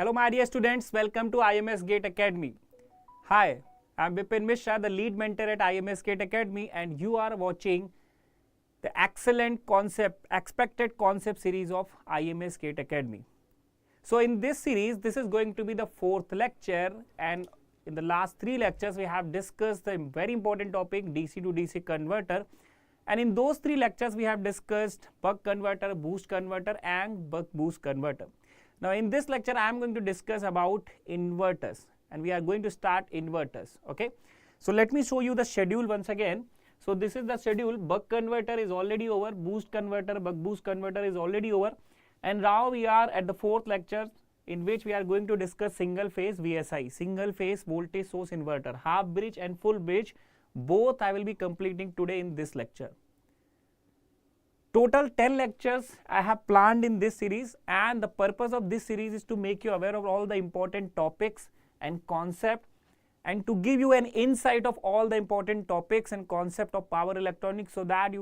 Hello my dear students, welcome to IMS GATE Academy. Hi, I am Vipin Mishra, the lead mentor at IMS GATE Academy, and you are watching the excellent expected concept series of IMS GATE Academy. So in this series, this is going to be the fourth lecture, and in the last three lectures we have discussed the very important topic DC to DC converter, and in those three lectures we have discussed buck converter, boost converter and buck boost converter. Now in this lecture I am going to discuss about inverters, and we are going to start inverters. Okay, so let me show you the schedule once again. So this is the schedule. Buck converter is already over, boost converter, buck boost converter is already over, and now we are at the fourth lecture in which we are going to discuss single phase VSI, single phase voltage source inverter, half bridge and full bridge. Both I will be completing today in this lecture. Total 10 lectures I have planned in this series, and the purpose of this series is to make you aware of all the important topics and concept, and to give you an insight of all the important topics and concept of power electronics, so that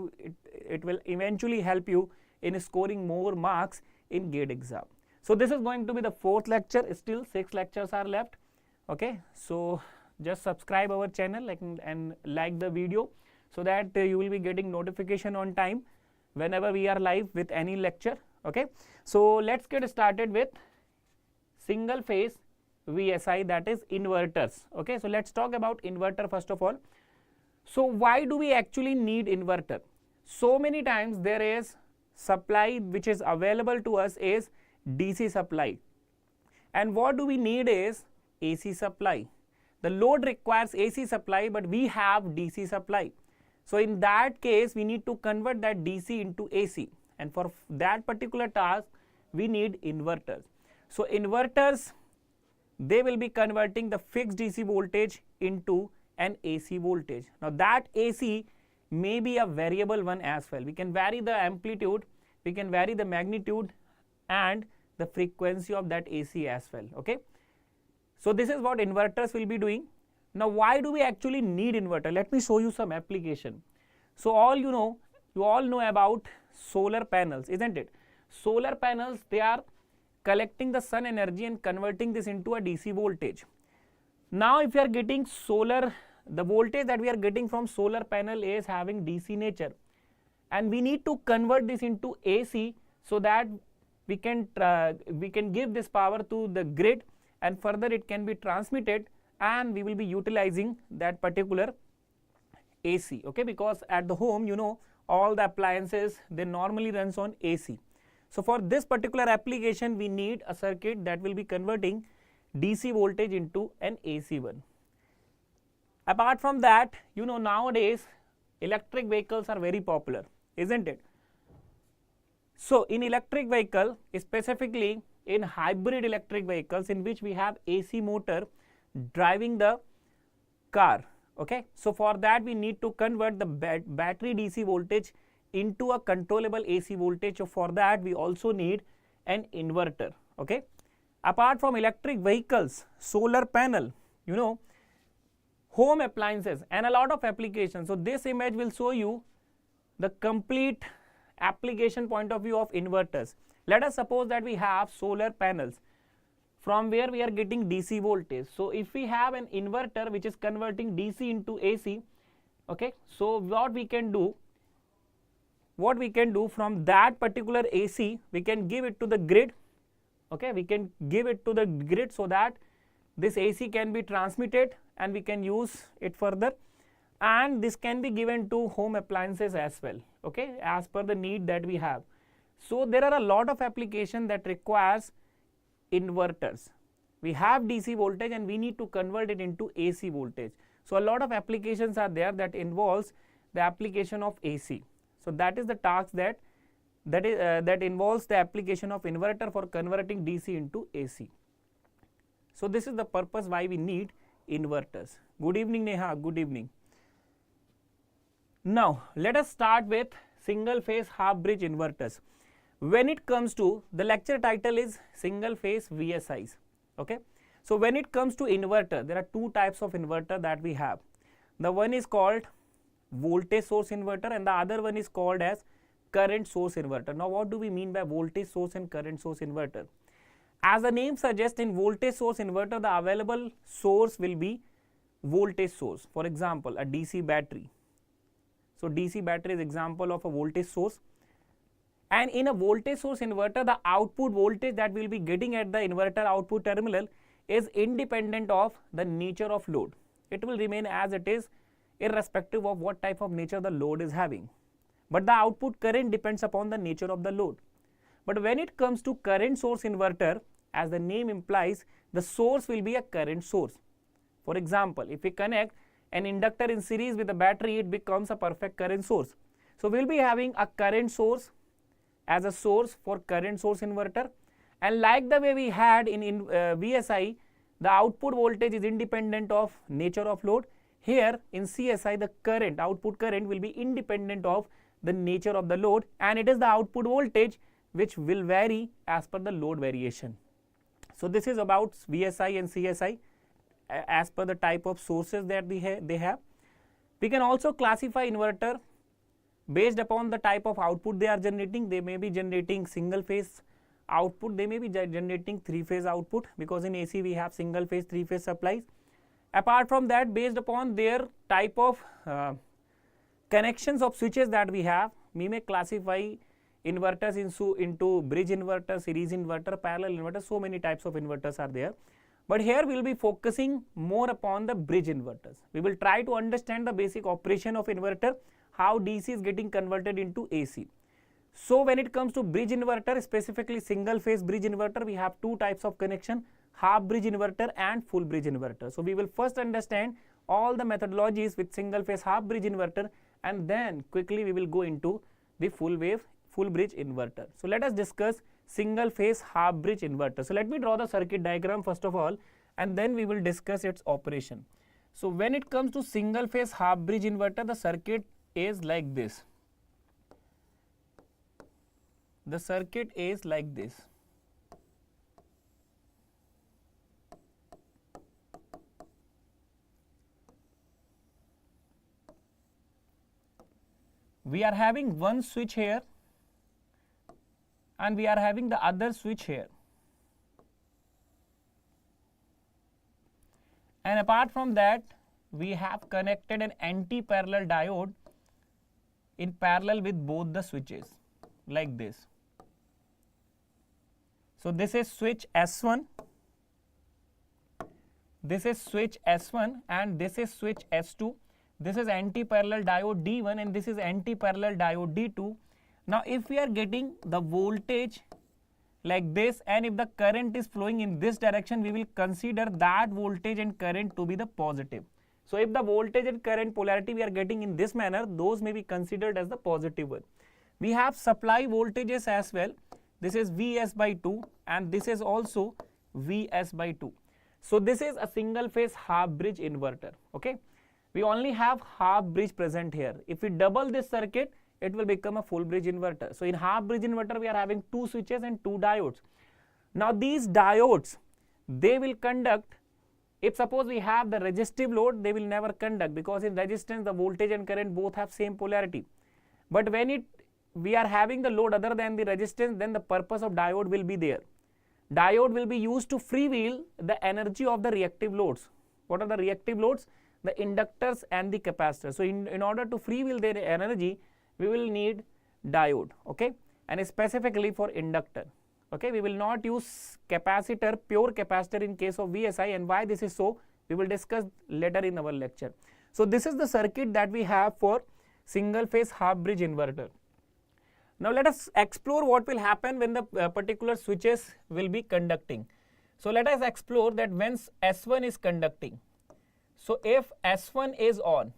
it will eventually help you in scoring more marks in GATE exam. So this is going to be the fourth lecture. Still 6 lectures are left. Okay, so just subscribe our channel and like the video, so that you will be getting notification on time whenever we are live with any lecture. Okay, so let's get started with single phase VSI, that is inverters. Okay, so let's talk about inverter first of all. So why do we actually need inverter? So many times there is supply which is available to us is DC supply, and what do we need is AC supply. The load requires AC supply, but we have DC supply. So in that case we need to convert that DC into AC, and for that particular task we need inverters. So inverters, they will be converting the fixed DC voltage into an AC voltage. Now that AC may be a variable one as well. We can vary the amplitude, we can vary the magnitude and the frequency of that AC as well. Okay, so this is what inverters will be doing. Now why do we actually need inverter? Let me show you some application. So you all know about solar panels, isn't it? Solar panels, they are collecting the sun energy and converting this into a DC voltage. Now if you are getting solar, the voltage that we are getting from solar panel is having DC nature, and we need to convert this into AC, so that we can give this power to the grid, and further it can be transmitted, and we will be utilizing that particular AC. Okay, because at the home, all the appliances, they normally runs on AC. So for this particular application we need a circuit that will be converting DC voltage into an AC one. Apart from that, nowadays electric vehicles are very popular, isn't it? So in electric vehicle, specifically in hybrid electric vehicles in which we have AC motor driving the car. Okay, so for that we need to convert the battery DC voltage into a controllable AC voltage. So for that we also need an inverter. Okay, apart from electric vehicles, solar panel, home appliances and a lot of applications. So this image will show you the complete application point of view of inverters. Let us suppose that we have solar panels from where we are getting DC voltage. So if we have an inverter which is converting DC into AC, okay, so what we can do from that particular AC, we can give it to the grid. Okay, we can give it to the grid, so that this AC can be transmitted and we can use it further, and this can be given to home appliances as well, okay, as per the need that we have. So there are a lot of applications that requires inverters. We have DC voltage and we need to convert it into AC voltage. So a lot of applications are there that involves the application of AC. So that is the task that involves the application of inverter for converting DC into AC. So this is the purpose why we need inverters. Good evening Neha, good evening. Now let us start with single phase half bridge inverters. When it comes to, the lecture title is single phase VSIs. Okay, so when it comes to inverter, there are two types of inverter that we have. The one is called voltage source inverter and the other one is called as current source inverter. Now what do we mean by voltage source and current source inverter? As the name suggests, in voltage source inverter, the available source will be voltage source. For example, a DC battery. So DC battery is example of a voltage source. And in a voltage source inverter, the output voltage that we will be getting at the inverter output terminal is independent of the nature of load. It will remain as it is, irrespective of what type of nature the load is having. But the output current depends upon the nature of the load. But when it comes to current source inverter, as the name implies, the source will be a current source. For example, if we connect an inductor in series with a battery, it becomes a perfect current source. So we will be having a current source as a source for current source inverter, and like the way we had in VSI, the output voltage is independent of nature of load. Here in CSI, the current, output current will be independent of the nature of the load, and it is the output voltage which will vary as per the load variation. So this is about VSI and CSI as per the type of sources that they have. We can also classify inverter based upon the type of output they are generating. They may be generating single phase output, they may be generating three phase output, because in AC we have single phase, three phase supplies. Apart from that, based upon their type of connections of switches that we have, we may classify inverters into bridge inverter, series inverter, parallel inverter. So many types of inverters are there. But here we will be focusing more upon the bridge inverters. We will try to understand the basic operation of inverter, how DC is getting converted into AC. So when it comes to bridge inverter, specifically single phase bridge inverter, we have two types of connection, half bridge inverter and full bridge inverter. So we will first understand all the methodologies with single phase half bridge inverter, and then quickly we will go into the full bridge inverter. So let us discuss single phase half bridge inverter. So let me draw the circuit diagram first of all, and then we will discuss its operation. So when it comes to single phase half bridge inverter, the circuit is like this. The circuit is like this. We are having one switch here and we are having the other switch here. And apart from that, we have connected an anti-parallel diode in parallel with both the switches like this. So this is switch S1, this is switch S1 and this is switch S2. This is anti-parallel diode D1 and this is anti-parallel diode D2. Now if we are getting the voltage like this and if the current is flowing in this direction, we will consider that voltage and current to be the positive. So if the voltage and current polarity we are getting in this manner, those may be considered as the positive one. We have supply voltages as well. This is Vs by 2 and this is also Vs by 2. So this is a single phase half bridge inverter. Okay, we only have half bridge present here. If we double this circuit, it will become a full bridge inverter. So in half bridge inverter, we are having two switches and two diodes. Now these diodes, they will conduct. If suppose we have the resistive load, they will never conduct, because in resistance the voltage and current both have same polarity. But when we are having the load other than the resistance, then the purpose of diode will be there. Diode will be used to freewheel the energy of the reactive loads. What are the reactive loads? The inductors and the capacitors. So in order to freewheel their energy, we will need diode, okay, and specifically for inductor. Okay, we will not use capacitor, pure capacitor in case of VSI, and why this is so, we will discuss later in our lecture. So this is the circuit that we have for single phase half bridge inverter. Now let us explore what will happen when the particular switches will be conducting. So let us explore that when S1 is conducting. So if S1 is on,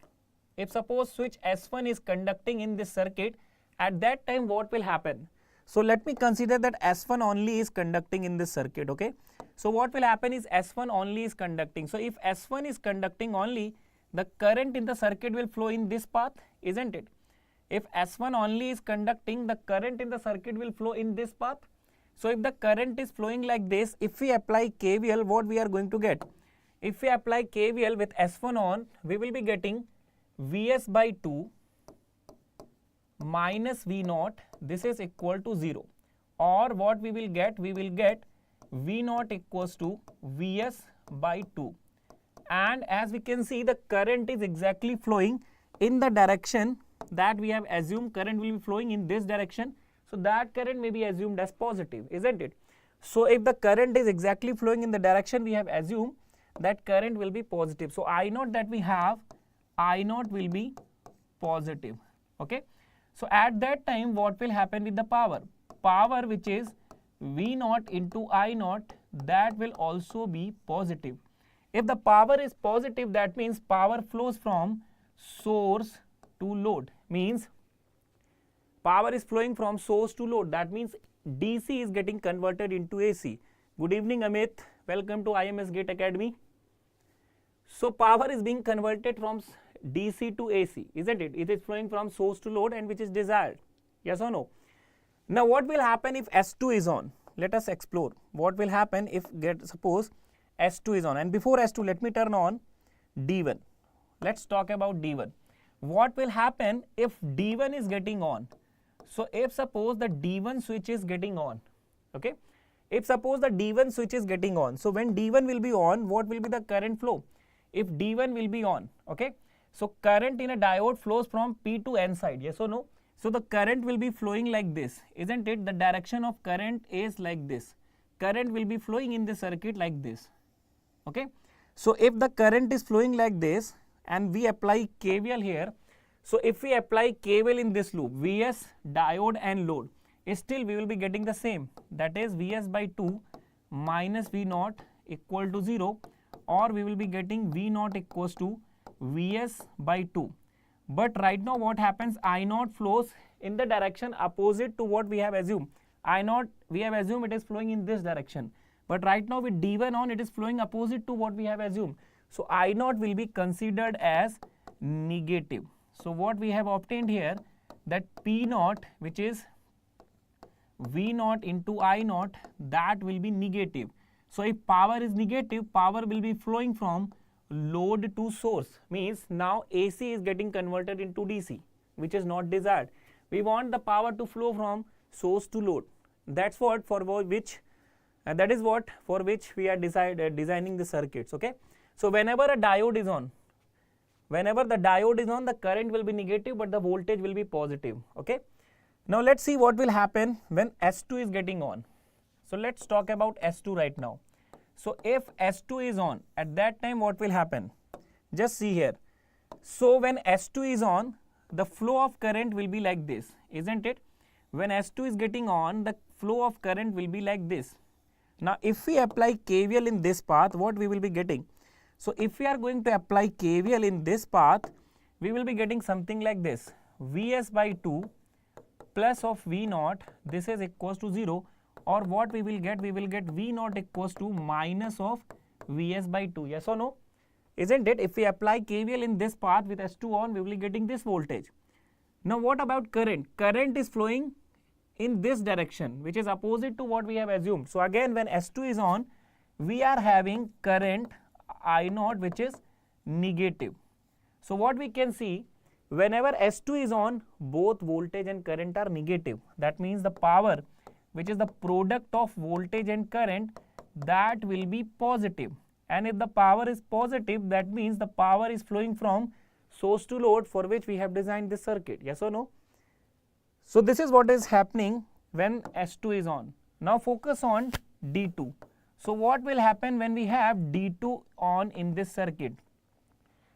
if suppose switch S1 is conducting in this circuit, at that time what will happen? So let me consider that S1 only is conducting in this circuit, okay. So what will happen is S1 only is conducting. So if S1 is conducting only, the current in the circuit will flow in this path, isn't it? If S1 only is conducting, the current in the circuit will flow in this path. So if the current is flowing like this, if we apply KVL, what we are going to get? If we apply KVL with S1 on, we will be getting Vs by 2 minus V naught, this is equal to 0, or what we will get V naught equals to Vs by 2. And as we can see, the current is exactly flowing in the direction that we have assumed. Current will be flowing in this direction. So that current may be assumed as positive, isn't it? So if the current is exactly flowing in the direction we have assumed, that current will be positive. So I naught that we have, I naught will be positive. Okay. So at that time, what will happen with the power? Power, which is V naught into I naught, that will also be positive. If the power is positive, that means power flows from source to load. Means power is flowing from source to load. That means DC is getting converted into AC. Good evening, Amit. Welcome to IMS GATE Academy. So power is being converted from DC to AC, isn't it? It is flowing from source to load, and which is desired. Yes or no? Now what will happen if S2 is on? Let us explore. What will happen if suppose S2 is on, and before S2 let me turn on D1. Let's talk about D1. What will happen if D1 is getting on? So if suppose the D1 switch is getting on, okay? If suppose the D1 switch is getting on, so when D1 will be on, what will be the current flow? If D1 will be on, okay? So current in a diode flows from P to N side, yes or no? So the current will be flowing like this, isn't it? The direction of current is like this. Current will be flowing in the circuit like this, okay? So if the current is flowing like this and we apply KVL here, so if we apply KVL in this loop, Vs, diode and load, still we will be getting the same, that is Vs by 2 minus V naught equal to 0, or we will be getting V naught equals to Vs by 2. But right now what happens, I naught flows in the direction opposite to what we have assumed. I naught, we have assumed it is flowing in this direction, but right now with D1 on, it is flowing opposite to what we have assumed. So I naught will be considered as negative. So what we have obtained here, that P naught, which is V naught into I naught, that will be negative. So if power is negative, power will be flowing from load to source, means now AC is getting converted into DC, which is not desired. We want the power to flow from source to load. That's what for which that is what for which we are designing the circuits, okay? So whenever a diode is on, whenever the diode is on, the current will be negative but the voltage will be positive, okay? Now let's see what will happen when S2 is getting on. So let's talk about S2 right now. So if S2 is on, at that time what will happen? Just see here. So when S2 is on, the flow of current will be like this, isn't it? When S2 is getting on, the flow of current will be like this. Now if we apply KVL in this path, what we will be getting? So if we are going to apply KVL in this path, we will be getting something like this. Vs by 2 plus of V naught, this is equals to 0. Or what we will get? We will get V naught equals to minus of Vs by 2. Yes or no? Isn't it? If we apply KVL in this path with S2 on, we will be getting this voltage. Now what about current? Current is flowing in this direction, which is opposite to what we have assumed. So again, when S2 is on, we are having current I naught, which is negative. So what we can see, whenever S2 is on, both voltage and current are negative. That means the power, which is the product of voltage and current, that will be positive. And if the power is positive, that means the power is flowing from source to load, for which we have designed this circuit. Yes or no? So this is what is happening when S2 is on. Now focus on D2. So what will happen when we have D2 on in this circuit?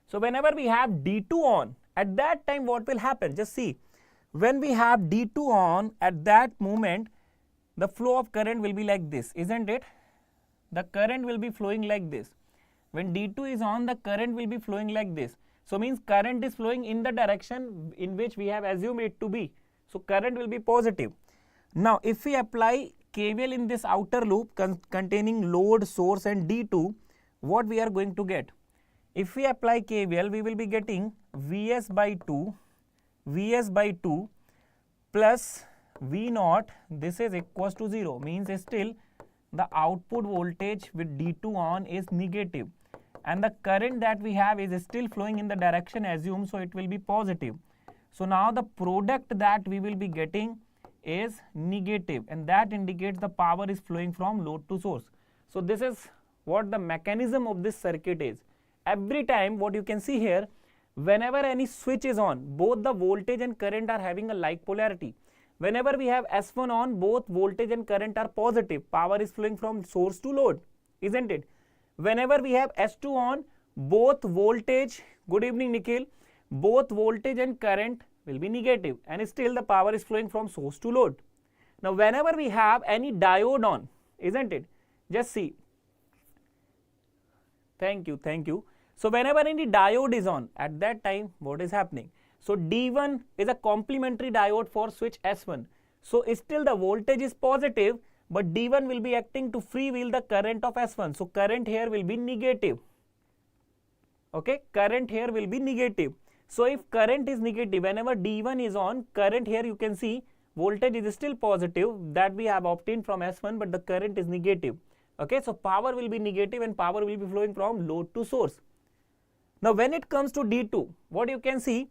So whenever we have D2 on, at that time what will happen? Just see, when we have D2 on, at that moment, the flow of current will be like this, isn't it? The current will be flowing like this. When D2 is on, the current will be flowing like this. So means current is flowing in the direction in which we have assumed it to be. So current will be positive. Now if we apply KVL in this outer loop containing load, source and D2, what we are going to get? If we apply KVL, we will be getting Vs by 2 plus V naught, this is equals to 0, means still the output voltage with D2 on is negative, and the current that we have is still flowing in the direction assumed, so it will be positive. So now the product that we will be getting is negative, and that indicates the power is flowing from load to source. So this is what the mechanism of this circuit is. Every time what you can see here, whenever any switch is on, both the voltage and current are having a like polarity. Whenever we have S1 on, both voltage and current are positive, power is flowing from source to load, isn't it? Whenever we have S2 on, both voltage, good evening Nikhil, both voltage and current will be negative, and still the power is flowing from source to load. Now whenever we have any diode on, isn't it? Just see. Thank you. So whenever any diode is on, at that time what is happening? So D1 is a complementary diode for switch S1. So still the voltage is positive, but D1 will be acting to freewheel the current of S1. So current here will be negative. Okay, current here will be negative. So if current is negative, whenever D1 is on, current here you can see voltage is still positive that we have obtained from S1, but the current is negative. Okay, so power will be negative and power will be flowing from load to source. Now when it comes to D2, what you can see,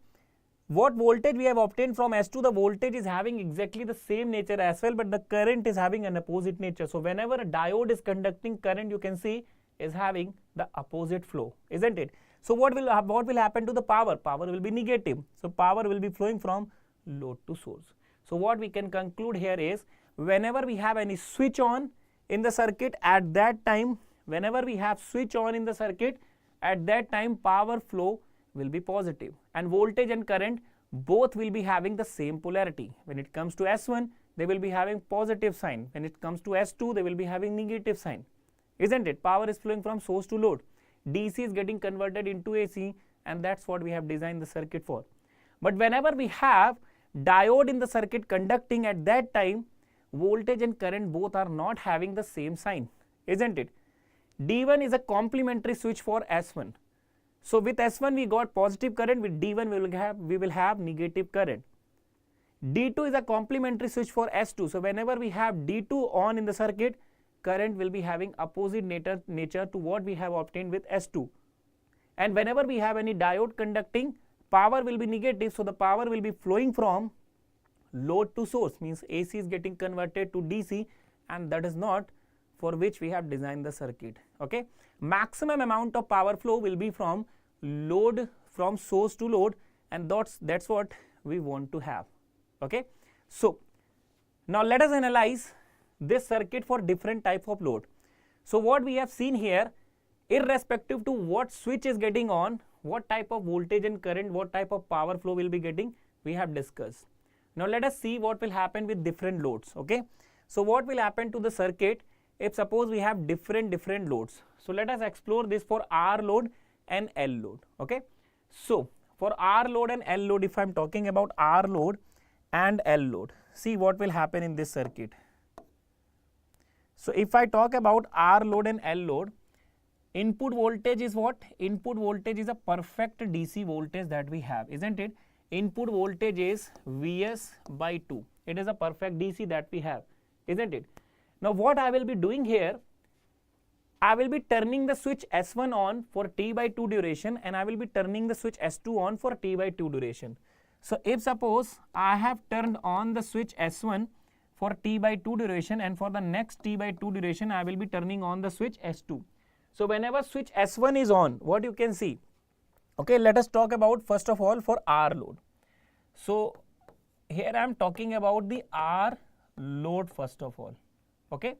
what voltage we have obtained from S2, the voltage is having exactly the same nature as well, but the current is having an opposite nature. So whenever a diode is conducting current, you can see is having the opposite flow, isn't it? So what will happen to the power? Power will be negative. So power will be flowing from load to source. So what we can conclude here is, whenever we have any switch on in the circuit, at that time, whenever we have switch on in the circuit, at that time power flow will be positive, and voltage and current both will be having the same polarity. When it comes to S1, they will be having positive sign. When it comes to S2, they will be having negative sign, isn't it? Power is flowing from source to load. DC is getting converted into AC, and that's what we have designed the circuit for. But whenever we have diode in the circuit conducting, at that time voltage and current both are not having the same sign, isn't it? D1 is a complementary switch for S1. So with S1 we got positive current, with D1 we will have negative current. D2 is a complementary switch for S2. So whenever we have D2 on in the circuit, current will be having opposite nature to what we have obtained with S2. And whenever we have any diode conducting, power will be negative, so the power will be flowing from load to source, means AC is getting converted to DC, and that is not for which we have designed the circuit. Okay, maximum amount of power flow will be from load, from source to load, and that's what we want to have. Okay, so now let us analyze this circuit for different type of load. So what we have seen here, irrespective to what switch is getting on, what type of voltage and current, what type of power flow will be getting, we have discussed. Now let us see what will happen with different loads. Okay, so what will happen to the circuit if suppose we have different loads. So let us explore this for R load and L load. Okay, so for R load and L load, if I am talking about R load and L load, see what will happen in this circuit. So if I talk about R load and L load, input voltage is what? Input voltage is a perfect DC voltage that we have, isn't it? Input voltage is Vs by 2. It is a perfect DC that we have, isn't it? Now what I will be doing here, I will be turning the switch S1 on for T by 2 duration, and I will be turning the switch S2 on for T by 2 duration. So if suppose I have turned on the switch S1 for T by 2 duration, and for the next T by 2 duration I will be turning on the switch S2. So whenever switch S1 is on, what you can see, okay, let us talk about first of all for R load. So here I am talking about the R load first of all. Okay,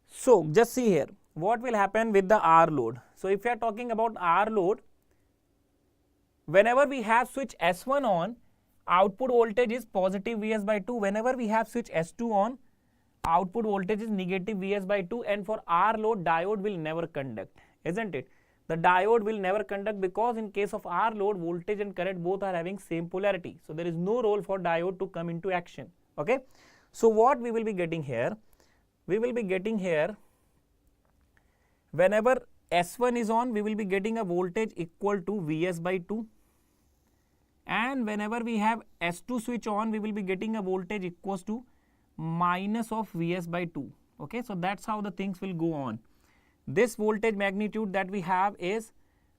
so just see here what will happen with the R load. So if you are talking about R load, whenever we have switch S1 on, output voltage is positive Vs by 2. Whenever we have switch S2 on, output voltage is negative Vs by 2, and for R load, diode will never conduct, isn't it? The diode will never conduct, because in case of R load, voltage and current both are having same polarity. So there is no role for diode to come into action. Okay, so what we will be getting here, we will be getting here, whenever S1 is on, we will be getting a voltage equal to Vs by 2, and whenever we have S2 switch on, we will be getting a voltage equals to minus of Vs by 2. Okay, so that's how the things will go on. This voltage magnitude that we have is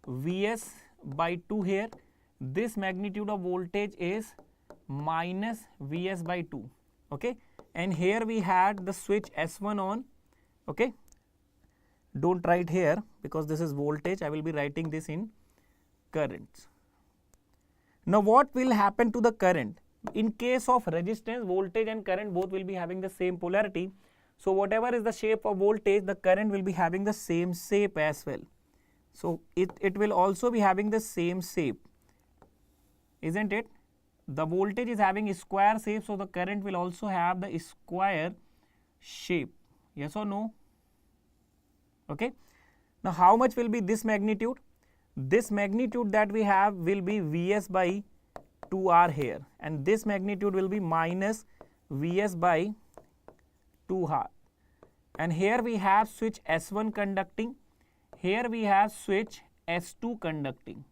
Vs by 2 here. This magnitude of voltage is minus Vs by 2. okay, and here we had the switch S1 on, okay. Don't write here because this is voltage, I will be writing this in currents. Now what will happen to the current? In case of resistance, voltage and current both will be having the same polarity. So whatever is the shape of voltage, the current will be having the same shape as well. So it will also be having the same shape, isn't it? The voltage is having a square shape, so the current will also have the square shape. Yes or no? Okay. Now how much will be this magnitude? This magnitude that we have will be Vs by 2R here, and this magnitude will be minus Vs by 2R. And here we have switch S1 conducting, here we have switch S2 conducting,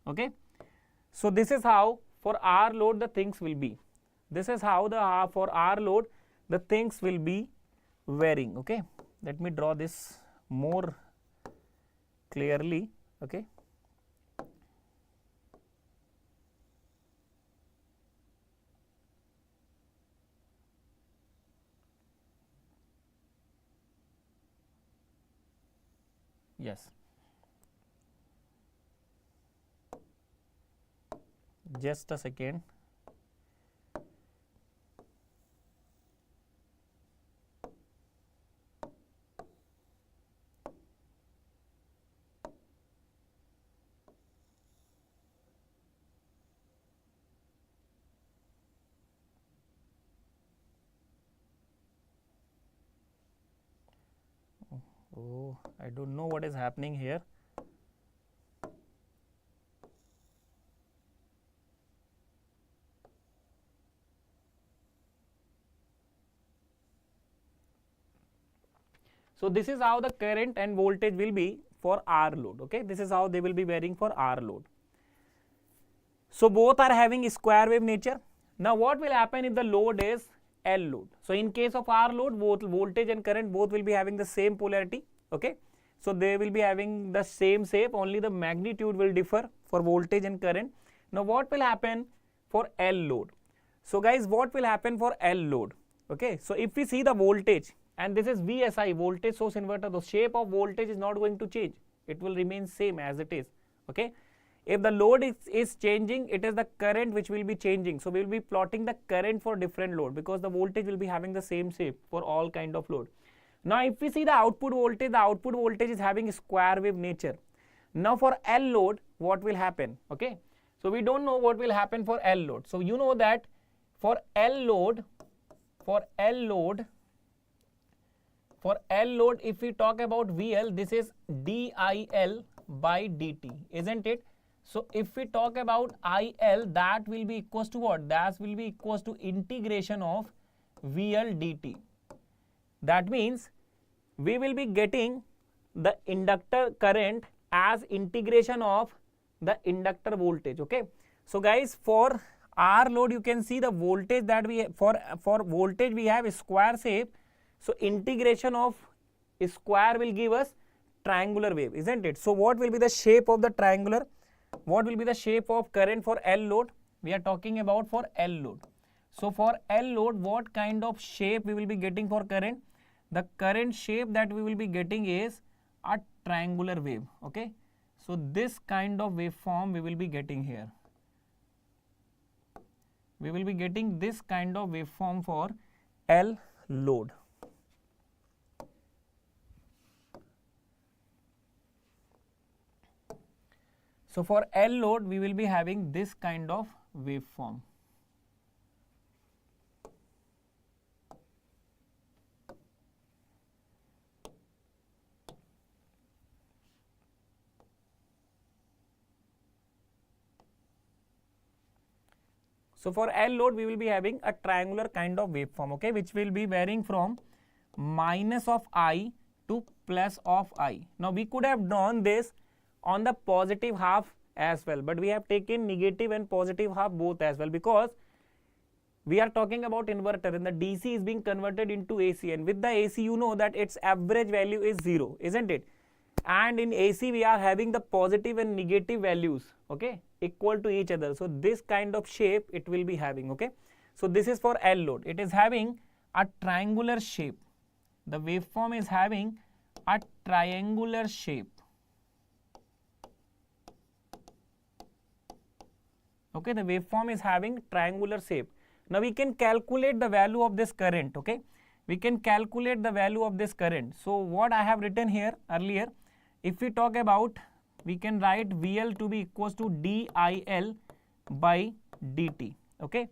okay. So this is how for R load the things will be. This is how the for R load the things will be varying, okay. Let me draw this more clearly, okay. Yes, just a second. Oh, I don't know what is happening here. So this is how the current and voltage will be for R load, okay. This is how they will be varying for R load. So both are having square wave nature. Now what will happen if the load is L load? So in case of R load, both voltage and current both will be having the same polarity, okay. So they will be having the same shape, only the magnitude will differ for voltage and current. Now what will happen for L load? So guys, what will happen for L load? Okay, so if we see the voltage, and this is VSI, voltage source inverter, the shape of voltage is not going to change, it will remain same as it is, okay. If the load is changing, it is the current which will be changing. So we will be plotting the current for different load, because the voltage will be having the same shape for all kind of load. Now if we see the output voltage is having square wave nature. Now for L load, what will happen? Okay, so we don't know what will happen for L load. So you know that for L load, if we talk about VL, this is DIL by dt, isn't it? So if we talk about IL, that will be equals to what? That will be equals to integration of VL dt. That means we will be getting the inductor current as integration of the inductor voltage, okay. So guys, for R load, you can see the voltage that we for voltage we have a square shape. So integration of square will give us triangular wave, isn't it? So what will be the shape of the triangular? What will be the shape of current for L load? We are talking about for L load. So for L load, what kind of shape we will be getting for current? The current shape that we will be getting is a triangular wave, okay. So this kind of waveform we will be getting here. We will be getting this kind of waveform for L load. So for L load, we will be having this kind of waveform. So for L load, we will be having a triangular kind of waveform, okay, which will be varying from minus of I to plus of I. Now we could have drawn this on the positive half as well, but we have taken negative and positive half both as well, because we are talking about inverter and the DC is being converted into AC, and with the AC you know that its average value is 0, isn't it? And in AC we are having the positive and negative values, okay, equal to each other. So this kind of shape it will be having, okay. So this is for L load. It is having a triangular shape. The waveform is having a triangular shape. Okay, the waveform is having triangular shape. Now we can calculate the value of this current. Okay, we can calculate the value of this current. So what I have written here earlier, if we talk about, we can write VL to be equals to DIL by dt. Okay.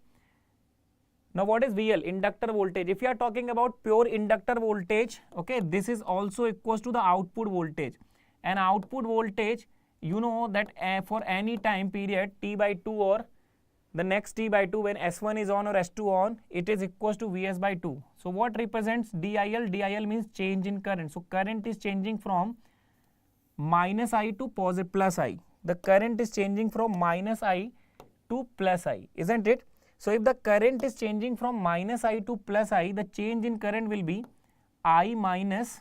Now what is VL? Inductor voltage. If you are talking about pure inductor voltage, okay, this is also equals to the output voltage. And output voltage, you know that for any time period t by 2 or the next t by 2, when S1 is on or S2 on, it is equals to Vs by 2. So what represents DIL? DIL means change in current. So current is changing from minus I to positive plus I. The current is changing from minus I to plus I, isn't it? So if the current is changing from minus I to plus I, the change in current will be I minus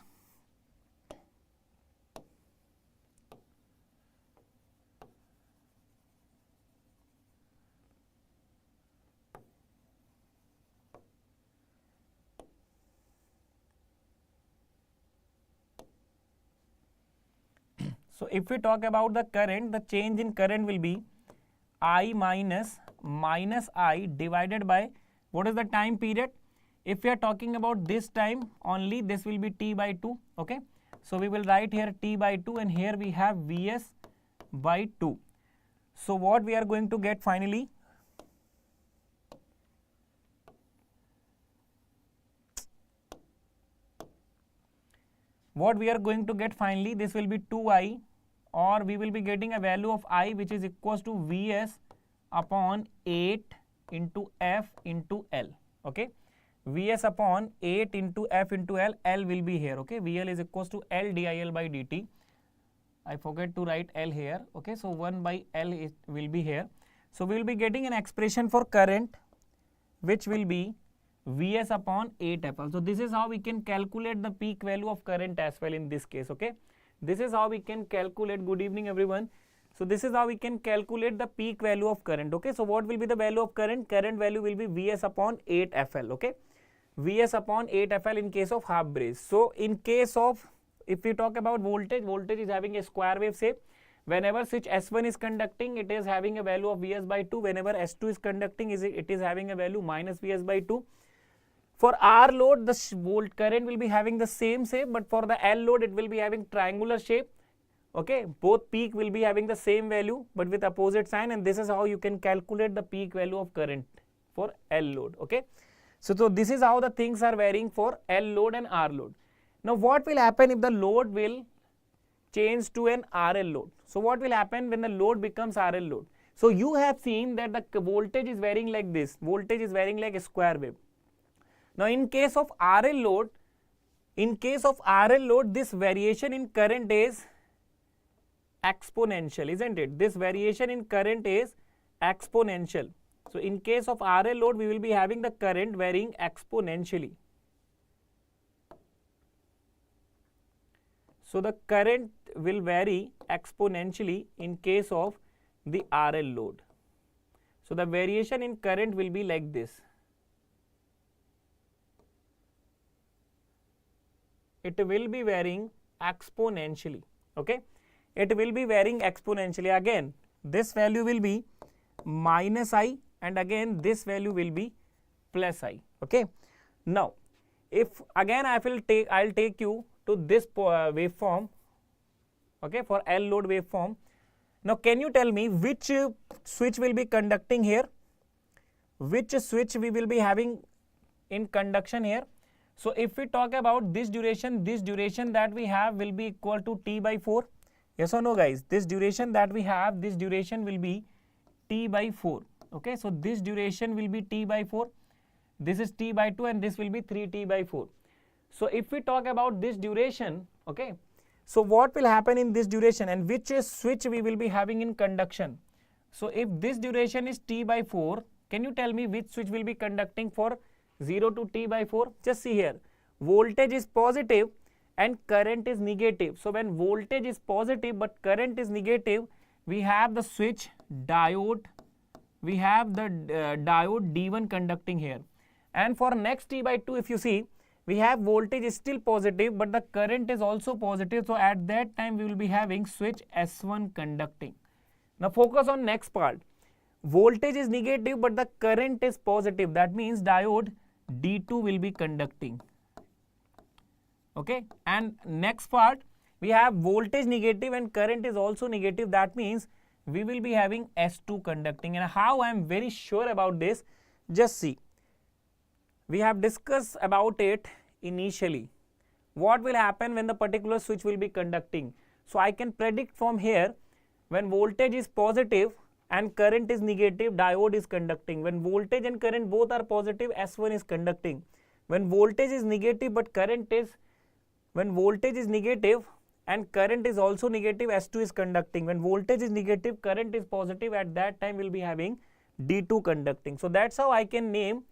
So if we talk about the current, the change in current will be I minus I divided by, what is the time period? If we are talking about this time only, this will be t by 2. Okay. So we will write here t by 2, and here we have Vs by 2. So what we are going to get finally? What we are going to get finally, this will be 2I, or we will be getting a value of I which is equals to Vs upon 8 into F into L. Okay. Vs upon 8 into F into L. L will be here. Okay. VL is equals to L DIL by dt. I forget to write L here. Okay. So 1 by L will be here. So we will be getting an expression for current which will be Vs upon 8FL. So this is how we can calculate the peak value of current as well in this case. Okay. This is how we can calculate. Good evening everyone. So this is how we can calculate the peak value of current. Okay. So what will be the value of current? Current value will be Vs upon 8FL. Okay. Vs upon 8FL in case of half bridge. So in case of, if we talk about voltage, voltage is having a square wave shape. Whenever switch S1 is conducting, it is having a value of Vs by 2. Whenever S2 is conducting, it is having a value minus Vs by 2. For R load, the volt current will be having the same shape, but for the L load, it will be having triangular shape. Okay, both peak will be having the same value, but with opposite sign, and this is how you can calculate the peak value of current for L load. Okay, so this is how the things are varying for L load and R load. Now, what will happen if the load will change to an RL load? So, what will happen when the load becomes RL load? So, you have seen that the voltage is varying like this. Voltage is varying like a square wave. Now, in case of RL load, this variation in current is exponential, isn't it? This variation in current is exponential. So, in case of RL load, we will be having the current varying exponentially. So, the current will vary exponentially in case of the RL load. So, the variation in current will be like this. It will be varying exponentially. Okay, it will be varying exponentially. Again, this value will be minus I, and again this value will be plus I. Okay. Now, if again I'll take you to this waveform. Okay, for L load waveform. Now, can you tell me which switch will be conducting here? Which switch we will be having in conduction here? So, if we talk about this duration that we have will be equal to T by 4. Yes or no, guys? This duration that we have, this duration will be T by 4. Okay, so this duration will be T by 4. This is T by 2, and this will be 3T by 4. So, if we talk about this duration, okay, so what will happen in this duration, and which switch we will be having in conduction? So, if this duration is T by 4, can you tell me which switch will be conducting for 0 to T by 4? Just see here, voltage is positive and current is negative. So, when voltage is positive but current is negative, we have the switch diode we have the diode D1 conducting here. And for next T by 2, if you see, we have voltage is still positive, but the current is also positive. So at that time, we will be having switch S1 conducting. Now focus on next part. Voltage is negative, but the current is positive. That means diode D2 will be conducting. Okay. And next part, we have voltage negative and current is also negative. That means we will be having S2 conducting. And how I am very sure about this, just see. We have discussed about it initially. What will happen when the particular switch will be conducting? So I can predict from here, when voltage is positive and current is negative, diode is conducting. When voltage and current both are positive, S1 is conducting. When voltage is negative but current is, when voltage is negative and current is also negative, S2 is conducting. When voltage is negative, current is positive, at that time we will be having D2 conducting. So that's how I can name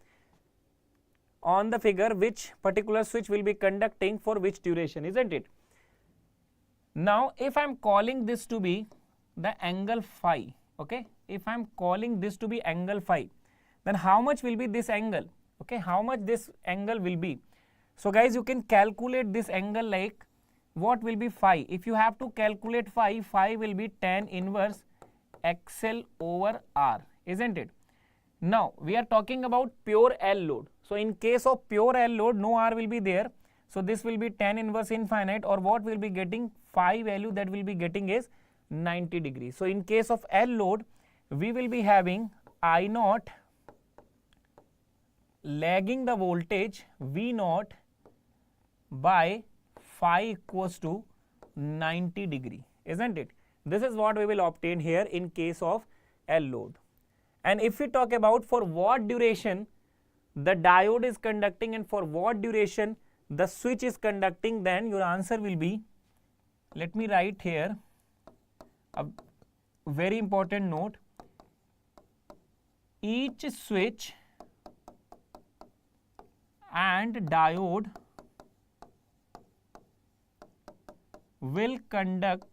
on the figure which particular switch will be conducting for which duration, isn't it? Now if I am calling this to be the angle phi, okay, if I am calling this to be angle phi, then how much will be this angle? Okay, how much this angle will be? So guys, you can calculate this angle like what will be phi. If you have to calculate phi, phi will be tan inverse XL over R, isn't it? Now we are talking about pure L load. So in case of pure L load, no R will be there. So this will be tan inverse infinite, or what will be getting phi value that will be getting is 90 degrees. So in case of L load, we will be having I naught lagging the voltage V naught by phi equals to 90 degree, isn't it? This is what we will obtain here in case of L load. And if we talk about for what duration the diode is conducting and for what duration the switch is conducting, then your answer will be, let me write here a very important note, each switch and diode will conduct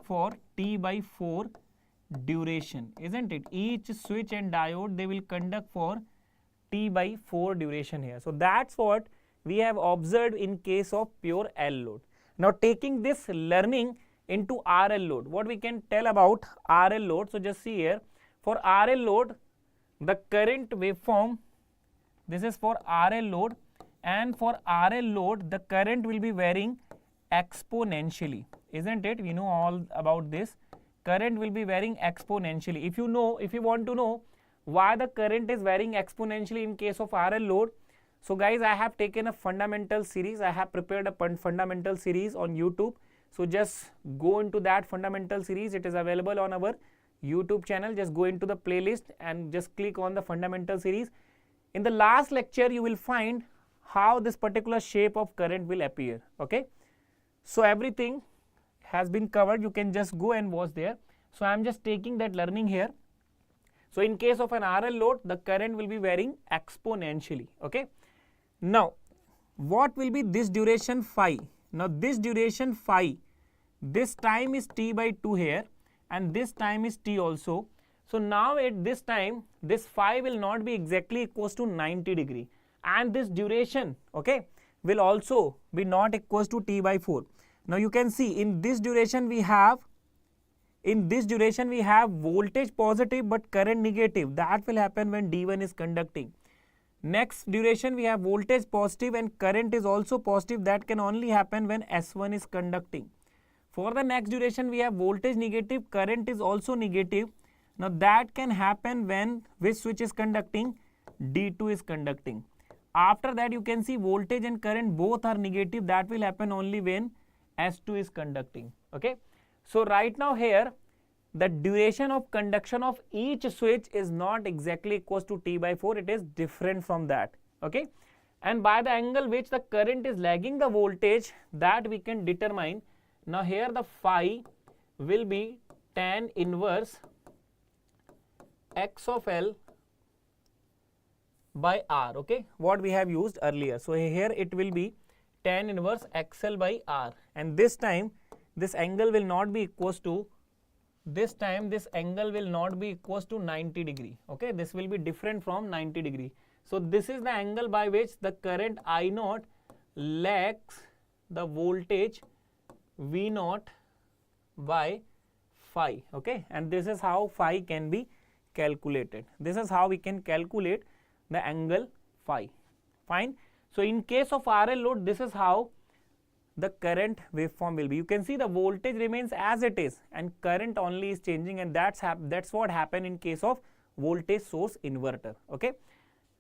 for T by 4 duration, isn't it? Each switch and diode, they will conduct for T by 4 duration here. So that's what we have observed in case of pure L load. Now taking this learning into RL load, what we can tell about RL load? So just see here, for RL load, the current waveform, this is for RL load, and for RL load the current will be varying exponentially, isn't it? We know all about this. Current will be varying exponentially. If you want to know why the current is varying exponentially in case of RL load, so guys, I have taken a fundamental series. I have prepared a fundamental series on YouTube. So just go into that fundamental series. It is available on our YouTube channel. Just go into the playlist and just click on the fundamental series. In the last lecture, you will find how this particular shape of current will appear. Okay, so everything has been covered. You can just go and watch there. So I am just taking that learning here. So in case of an RL load, the current will be varying exponentially. Okay, now what will be this duration phi? Now this duration phi, this time is T by 2 here and this time is T also. So now at this time, this phi will not be exactly equals to 90 degree, and this duration, okay, will also be not equals to T by 4. Now you can see in this duration we have voltage positive but current negative. That will happen when D1 is conducting. Next duration we have voltage positive and current is also positive. That can only happen when S1 is conducting. For the next duration we have voltage negative, current is also negative. Now that can happen when which switch is conducting? D2 is conducting. After that you can see voltage and current both are negative. That will happen only when S2 is conducting. Okay, so right now here the duration of conduction of each switch is not exactly equals to T by 4. It is different from that. Okay, and by the angle which the current is lagging the voltage, that we can determine. Now here the phi will be tan inverse X of L by R. Okay, what we have used earlier. So here it will be tan inverse XL by R, and this time this angle will not be equals to this time this angle will not be equals to 90 degree. Okay, this will be different from 90 degree. So this is the angle by which the current I naught lags the voltage V naught by phi. Okay, and this is how phi can be calculated. This is how we can calculate the angle phi. Fine. So in case of RL load, this is how the current waveform will be. You can see the voltage remains as it is and current only is changing, and that's what happened in case of voltage source inverter. Okay,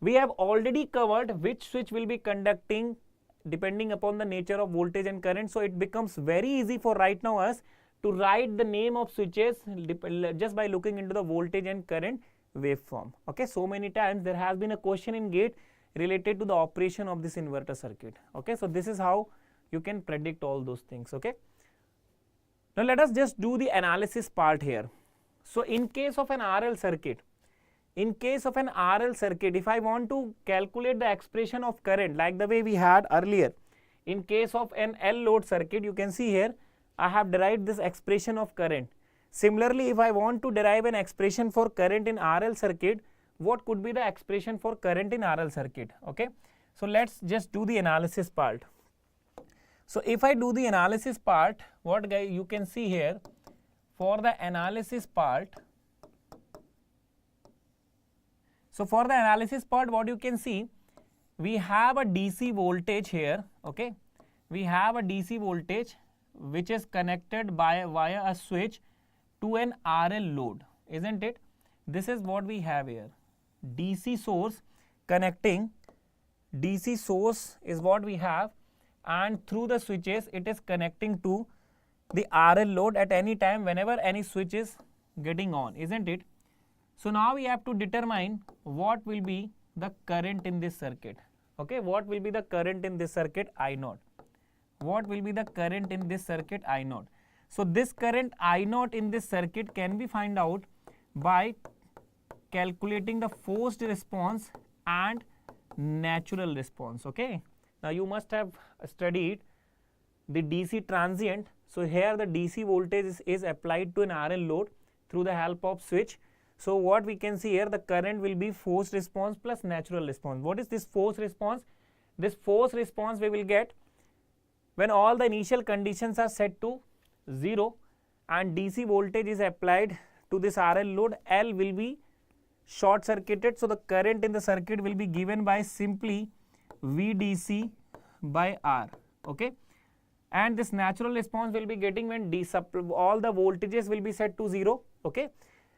we have already covered which switch will be conducting depending upon the nature of voltage and current. So it becomes very easy for right now us to write the name of switches just by looking into the voltage and current waveform. Okay, so many times there has been a question in GATE related to the operation of this inverter circuit. Okay, so this is how you can predict all those things. Okay, now let us just do the analysis part here. So in case of an RL circuit, if I want to calculate the expression of current like the way we had earlier, in case of an L load circuit, you can see here I have derived this expression of current. Similarly, if I want to derive an expression for current in RL circuit, what could be the expression for current in RL circuit? Okay, so let's just do the analysis part. So if I do the analysis part, what guys you can see here, for the analysis part, what you can see, we have a DC voltage here. Okay, we have a DC voltage which is connected via a switch to an RL load, isn't it? This is what we have here. DC source connecting, DC source is what we have, and through the switches it is connecting to the RL load at any time whenever any switch is getting on, isn't it? So now we have to determine what will be the current in this circuit. Okay, what will be the current in this circuit? I naught. What will be the current in this circuit? I naught. So this current I naught in this circuit can be found out by calculating the forced response and natural response. Okay, now you must have studied the DC transient. So here the DC voltage is applied to an RL load through the help of switch. So what we can see here, the current will be forced response plus natural response. What is this forced response? This forced response we will get when all the initial conditions are set to 0 and DC voltage is applied to this RL load. L will be short circuited, so the current in the circuit will be given by simply VDC by R. Okay, and this natural response will be getting when all the voltages will be set to 0. Okay,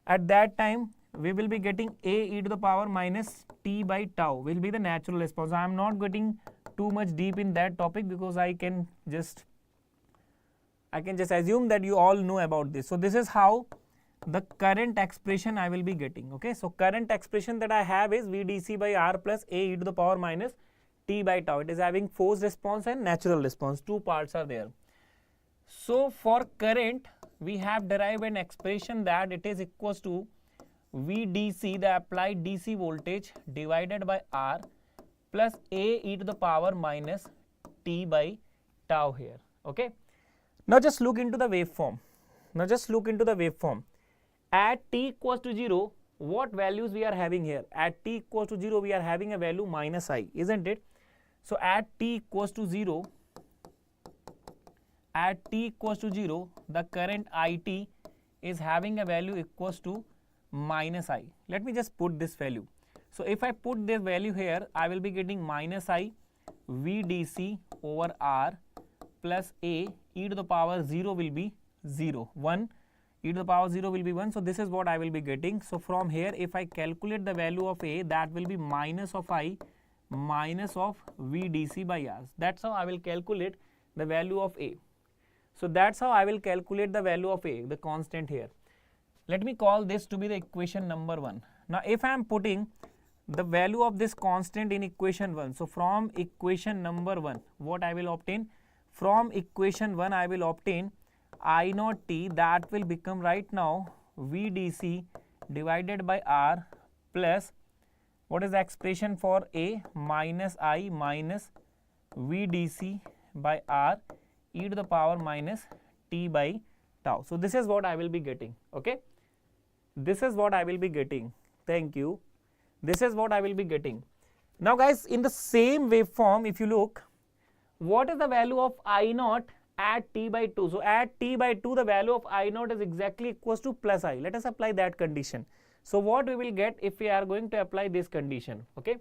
at that time we will be getting A e to the power minus T by tau will be the natural response. I am not getting too much deep in that topic because I can just assume that you all know about this. So this is how the current expression I will be getting. Okay, so current expression that I have is VDC by R plus A e to the power minus T by tau. It is having forced response and natural response. Two parts are there. So for current, we have derived an expression that it is equals to VDC, the applied DC voltage, divided by R plus A e to the power minus T by tau here. Okay. Now just look into the waveform. At t equals to 0, what values we are having here? At t equals to 0, we are having a value minus I, isn't it? So at t equals to 0, the current IT is having a value equals to minus I. Let me just put this value. So if I put this value here, I will be getting minus I VDC over R plus A e to the power 0 will be 0, 1, e to the power 0 will be 1. So this is what I will be getting. So from here, if I calculate the value of A, that will be minus of I minus of VDC by R. That's how I will calculate the value of A. So that's how I will calculate the value of A, the constant here. Let me call this to be the equation number 1. Now if I am putting the value of this constant in equation 1, so from equation number 1, what I will obtain? From equation 1, I will obtain I naught T, that will become right now VDC divided by R plus, what is the expression for A? Minus I minus VDC by R e to the power minus T by tau. So this is what I will be getting. Okay, this is what I will be getting. Thank you. This is what I will be getting. Now guys, in the same waveform, if you look, what is the value of I naught at t by 2? So at t by 2, the value of I naught is exactly equals to plus I. Let us apply that condition. So what we will get if we are going to apply this condition? Okay,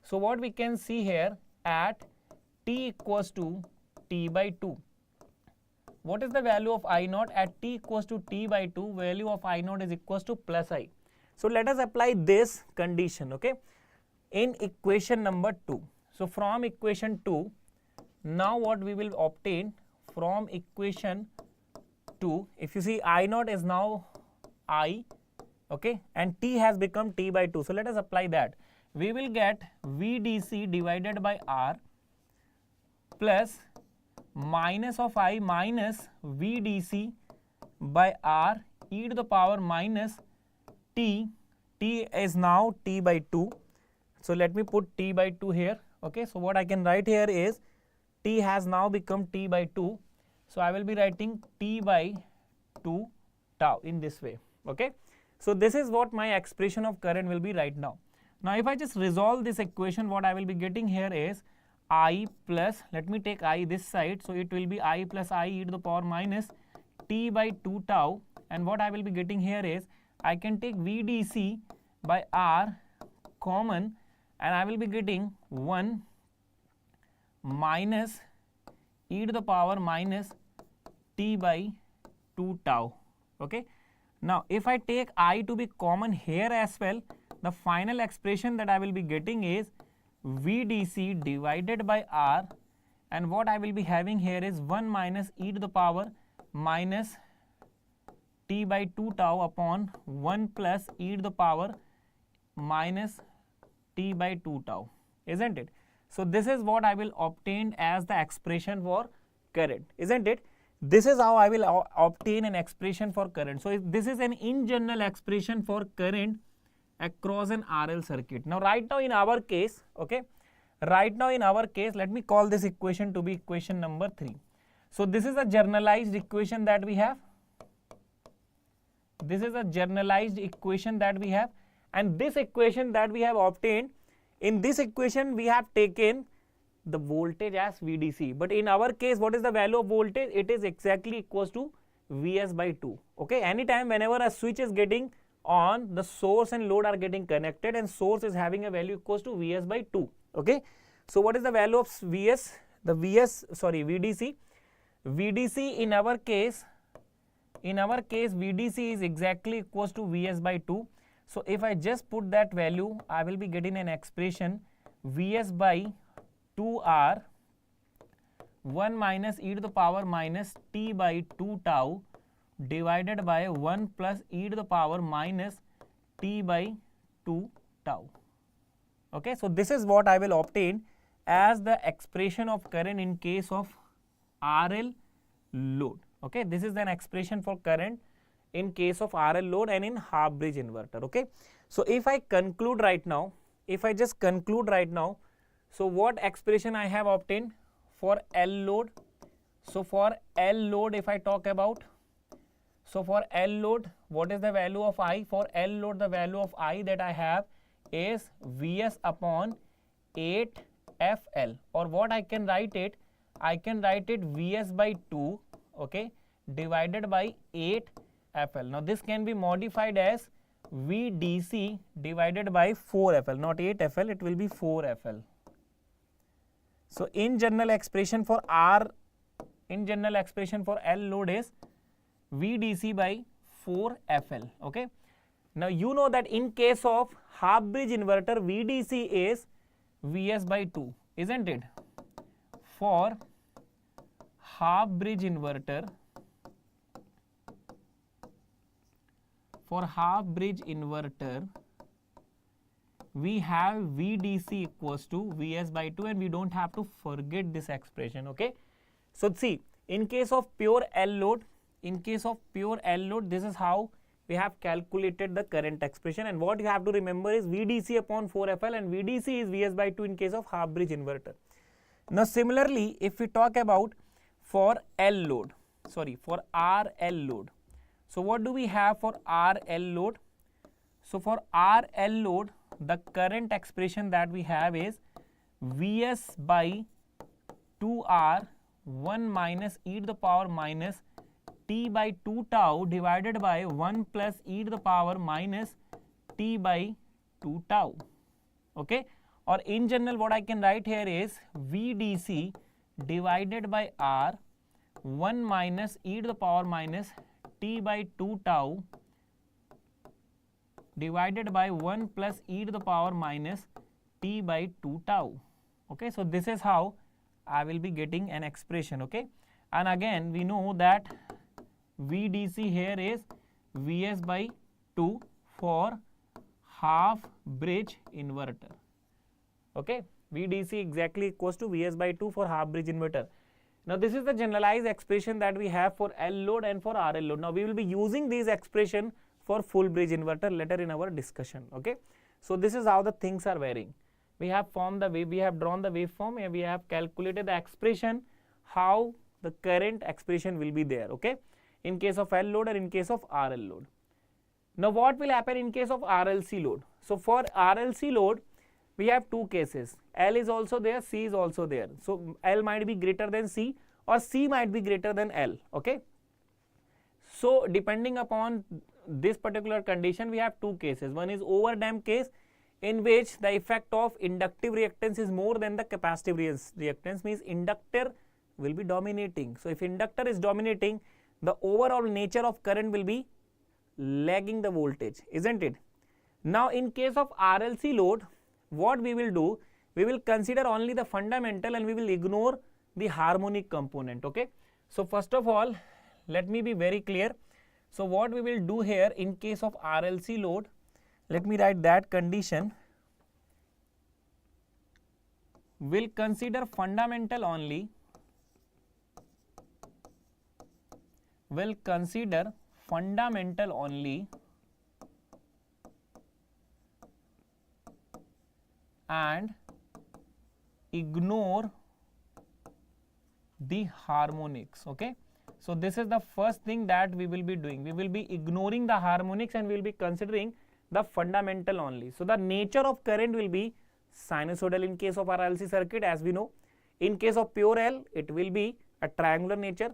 so what we can see here, at t equals to t by 2, what is the value of I naught at t equals to t by 2? Value of I naught is equals to plus I. So let us apply this condition, okay, in equation number 2. So from equation 2, now what we will obtain from equation 2, if you see I naught is now I, okay, and t has become t by 2. So let us apply that. We will get VDC divided by R plus minus of I minus VDC by R e to the power minus t. T is now t by 2. So let me put t by 2 here. Okay, so what I can write here is t has now become t by 2. So I will be writing t by 2 tau in this way. Okay, so this is what my expression of current will be right now. Now if I just resolve this equation, what I will be getting here is I plus, let me take I this side, so it will be I plus I e to the power minus t by 2 tau, and what I will be getting here is I can take VDC by R common, and I will be getting 1 minus e to the power minus t by 2 tau. Okay, now if I take I to be common here as well, the final expression that I will be getting is VDC divided by R, and what I will be having here is 1 minus e to the power minus t by 2 tau upon 1 plus e to the power minus t by 2 tau, isn't it? So this is what I will obtain as the expression for current, isn't it? This is how I will obtain an expression for current. So this is an in general expression for current across an RL circuit. Now right now in our case, okay, right now in our case, let me call this equation to be equation number 3. So this is a generalized equation that we have. This is a generalized equation that we have, and this equation that we have obtained, in this equation we have taken the voltage as VDC, but in our case what is the value of voltage? It is exactly equals to Vs by 2. Okay, anytime whenever a switch is getting on, the source and load are getting connected, and source is having a value equals to Vs by 2. Okay, so what is the value of Vs? The VDC. VDC in our case VDC is exactly equals to Vs by 2. So if I just put that value, I will be getting an expression Vs by 2R 1 minus e to the power minus t by 2 tau divided by 1 plus e to the power minus t by 2 tau. Okay, so this is what I will obtain as the expression of current in case of RL load. Okay, this is an expression for current in case of RL load and in half bridge inverter. Okay, so if I conclude right now, if I just conclude right now, so what expression I have obtained for L load? So for L load, if I talk about, so for L load, what is the value of I? For L load, the value of I that I have is Vs upon 8FL, or what I can write it? I can write it Vs by 2, okay, divided by 8FL. Now this can be modified as VDC divided by 4FL, not 8FL, it will be 4FL. So in general expression for L load is VDC by 4FL. Okay. Now you know that in case of half bridge inverter, VDC is Vs by 2, isn't it? For half bridge inverter, we have VDC equals to Vs by 2, and we don't have to forget this expression. Okay, so see, in case of pure L load, this is how we have calculated the current expression, and what you have to remember is VDC upon 4FL, and VDC is Vs by 2 in case of half bridge inverter. Now similarly, if we talk about for L load, for RL load. So what do we have for RL load? So for RL load, the current expression that we have is Vs by 2R 1 minus e to the power minus t by 2 tau divided by 1 plus e to the power minus t by 2 tau. Okay, or in general what I can write here is VDC divided by R 1 minus e to the power minus t by 2 tau divided by 1 plus e to the power minus t by 2 tau. Okay, so this is how I will be getting an expression. Okay, and again we know that VDC here is Vs by 2 for half bridge inverter. Okay, VDC exactly equals to Vs by 2 for half bridge inverter. Now this is the generalized expression that we have for L load and for RL load. Now we will be using these expression for full bridge inverter later in our discussion. Okay, so this is how the things are varying. We have formed the wave, we have drawn the waveform, and we have calculated the expression, how the current expression will be there. Okay, in case of L load or in case of RL load. Now what will happen in case of RLC load? So for RLC load, we have two cases. L is also there, C is also there. So L might be greater than C or C might be greater than L. Okay, so depending upon this particular condition, we have two cases. One is overdamped case, in which the effect of inductive reactance is more than the capacitive reactance, means inductor will be dominating. So if inductor is dominating, the overall nature of current will be lagging the voltage, isn't it? Now in case of RLC load, what we will do, we will consider only the fundamental and we will ignore the harmonic component. Okay, so first of all, let me be very clear. So what we will do here in case of RLC load, let me write that condition, will consider fundamental only, will consider fundamental only and ignore the harmonics. Okay, so this is the first thing that we will be doing. We will be ignoring the harmonics and we will be considering the fundamental only. So the nature of current will be sinusoidal in case of RLC circuit, as we know. In case of pure L, it will be a triangular nature.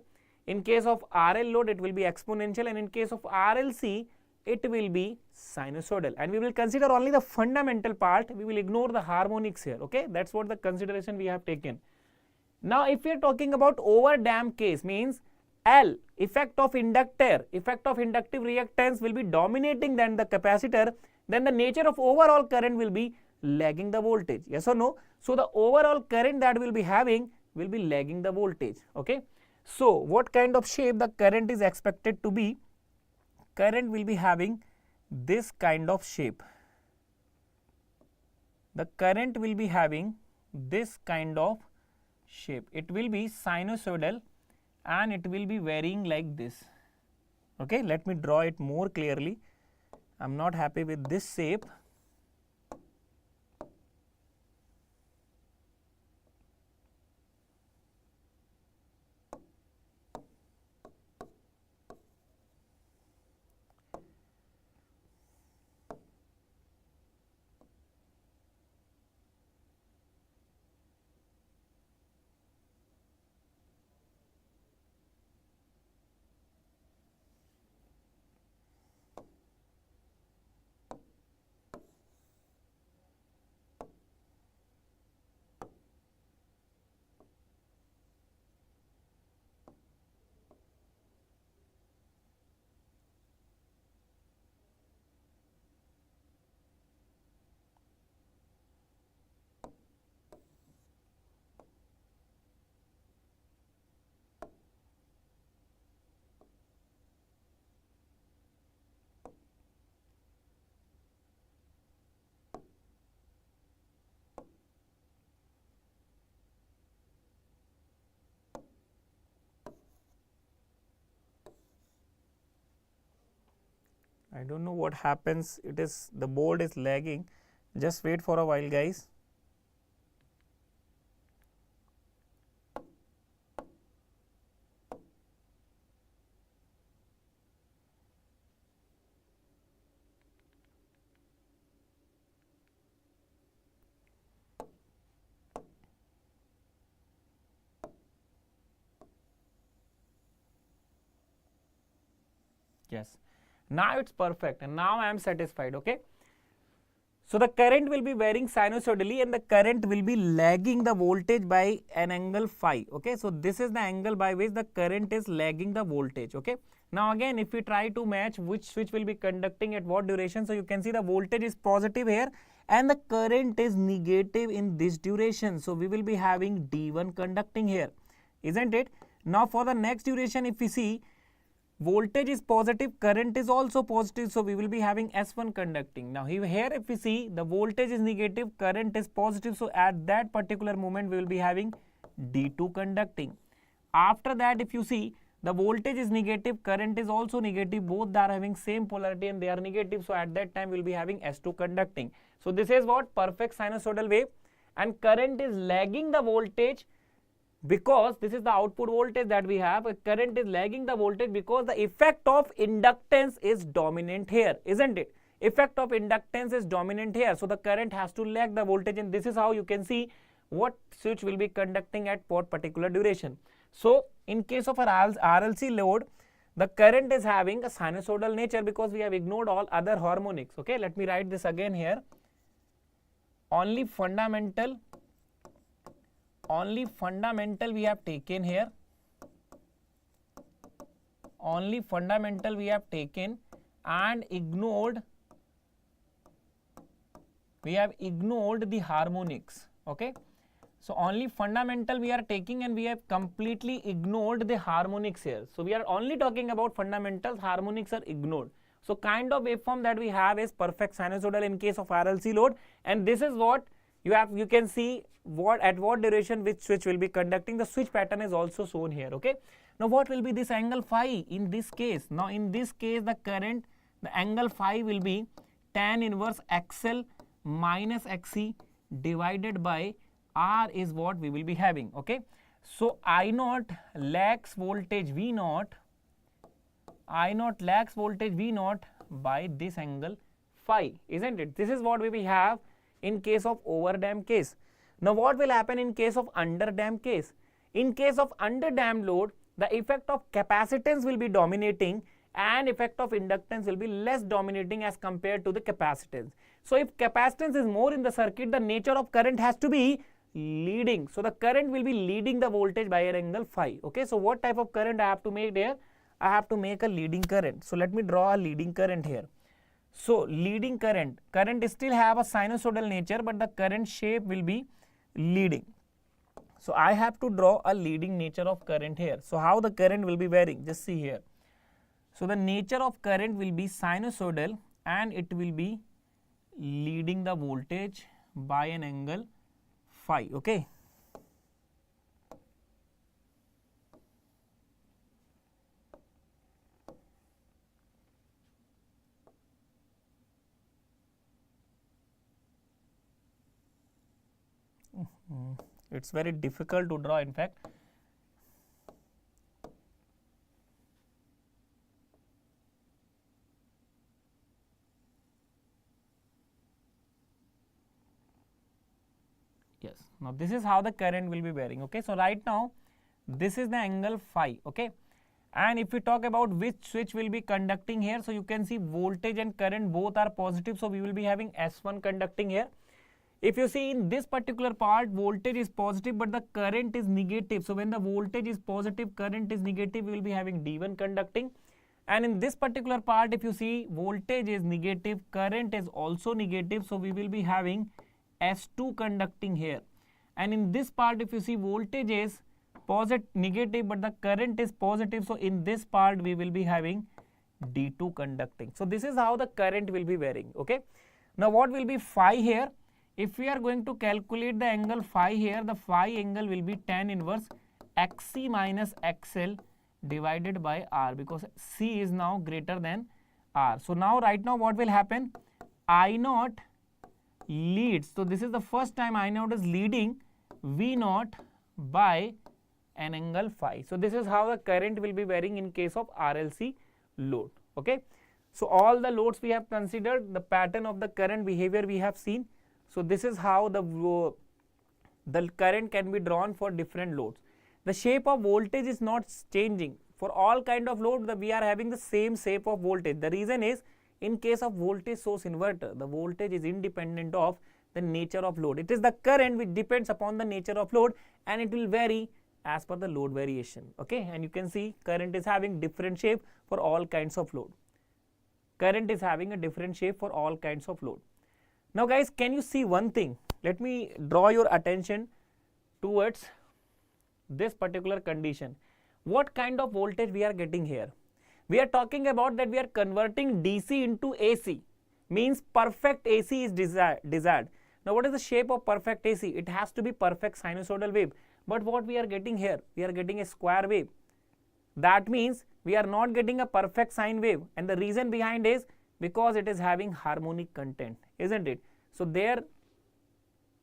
In case of RL load, it will be exponential, and in case of RLC, it will be sinusoidal. And we will consider only the fundamental part. We will ignore the harmonics here. Okay, that's what the consideration we have taken. Now if we are talking about overdamped case, means L, effect of inductor, effect of inductive reactance will be dominating than the capacitor, then the nature of overall current will be lagging the voltage. Yes or no? So the overall current that we will be having will be lagging the voltage. Okay, so what kind of shape the current is expected to be? Current will be having this kind of shape. The current will be having this kind of shape. It will be sinusoidal and it will be varying like this. Okay, let me draw it more clearly. I am not happy with this shape. I don't know what happens, it is, the board is lagging. Just wait for a while, guys. Yes. Now it's perfect and now I am satisfied. Okay. So the current will be varying sinusoidally and the current will be lagging the voltage by an angle phi. Okay. So this is the angle by which the current is lagging the voltage. Okay. Now again, if we try to match which switch will be conducting at what duration, so you can see the voltage is positive here and the current is negative in this duration. So we will be having D1 conducting here, isn't it? Now for the next duration, if we see, voltage is positive, current is also positive, so we will be having S1 conducting. Now here if we see, the voltage is negative, current is positive, so at that particular moment we will be having D2 conducting. After that, if you see, the voltage is negative, current is also negative, both are having same polarity and they are negative, so at that time we will be having S2 conducting. So this is what? Perfect sinusoidal wave, and current is lagging the voltage because this is the output voltage that we have. Current is lagging the voltage because the effect of inductance is dominant here, isn't it? Effect of inductance is dominant here, so the current has to lag the voltage, and this is how you can see what switch will be conducting at what particular duration. So in case of our RLC load, the current is having a sinusoidal nature because we have ignored all other harmonics. Okay, let me write this again here. Only fundamental we have taken here, only fundamental we have taken and ignored, we have ignored the harmonics. Okay, so only fundamental we are taking and we have completely ignored the harmonics here. So we are only talking about fundamentals, harmonics are ignored. So kind of waveform that we have is perfect sinusoidal in case of RLC load, and this is what you can see what at what duration which switch will be conducting. The switch pattern is also shown here. Okay, now what will be this angle phi in this case? Now in this case, the current, the angle phi will be tan inverse XL minus XC divided by R is what we will be having. Okay, so I naught lags voltage V naught, I naught lags voltage V naught by this angle phi, isn't it? This is what we will have in case of overdamped case. Now what will happen in case of underdamped case? In case of underdamped load, the effect of capacitance will be dominating and effect of inductance will be less dominating as compared to the capacitance. So if capacitance is more in the circuit, the nature of current has to be leading. So the current will be leading the voltage by an angle phi. Okay, so what type of current I have to make there? I have to make a leading current. So let me draw a leading current here. So leading current still have a sinusoidal nature, but the current shape will be leading. So I have to draw a leading nature of current here. So how the current will be varying? Just see here. So the nature of current will be sinusoidal and it will be leading the voltage by an angle phi. Okay. It's very difficult to draw, in fact. Yes, now this is how the current will be varying. Okay, so right now this is the angle phi. Okay, and if we talk about which switch will be conducting here, so you can see voltage and current both are positive, so we will be having S1 conducting here. If you see in this particular part, voltage is positive but the current is negative. So when the voltage is positive, current is negative, we will be having D1 conducting. And in this particular part, if you see voltage is negative, current is also negative, so we will be having S2 conducting here. And in this part, if you see voltage is negative but the current is positive, so in this part we will be having D2 conducting. So this is how the current will be varying. Okay. Now what will be phi here? If we are going to calculate the angle phi here, the phi angle will be tan inverse XC minus XL divided by R, because C is now greater than R. So now right now what will happen? I naught leads. So this is the first time I naught is leading V naught by an angle phi. So this is how the current will be varying in case of RLC load. Okay. So all the loads we have considered, the pattern of the current behavior we have seen. So this is how the current can be drawn for different loads. The shape of voltage is not changing. For all kind of load, we are having the same shape of voltage. The reason is, in case of voltage source inverter, the voltage is independent of the nature of load. It is the current which depends upon the nature of load, and it will vary as per the load variation. Okay, and you can see current is having different shape for all kinds of load. Current is having a different shape for all kinds of load. Now guys, can you see one thing? Let me draw your attention towards this particular condition. What kind of voltage we are getting here? We are talking about that we are converting DC into AC, means perfect AC is desired. Now what is the shape of perfect AC? It has to be perfect sinusoidal wave. But what we are getting here? We are getting a square wave. That means we are not getting a perfect sine wave, and the reason behind is because it is having harmonic content, isn't it? So there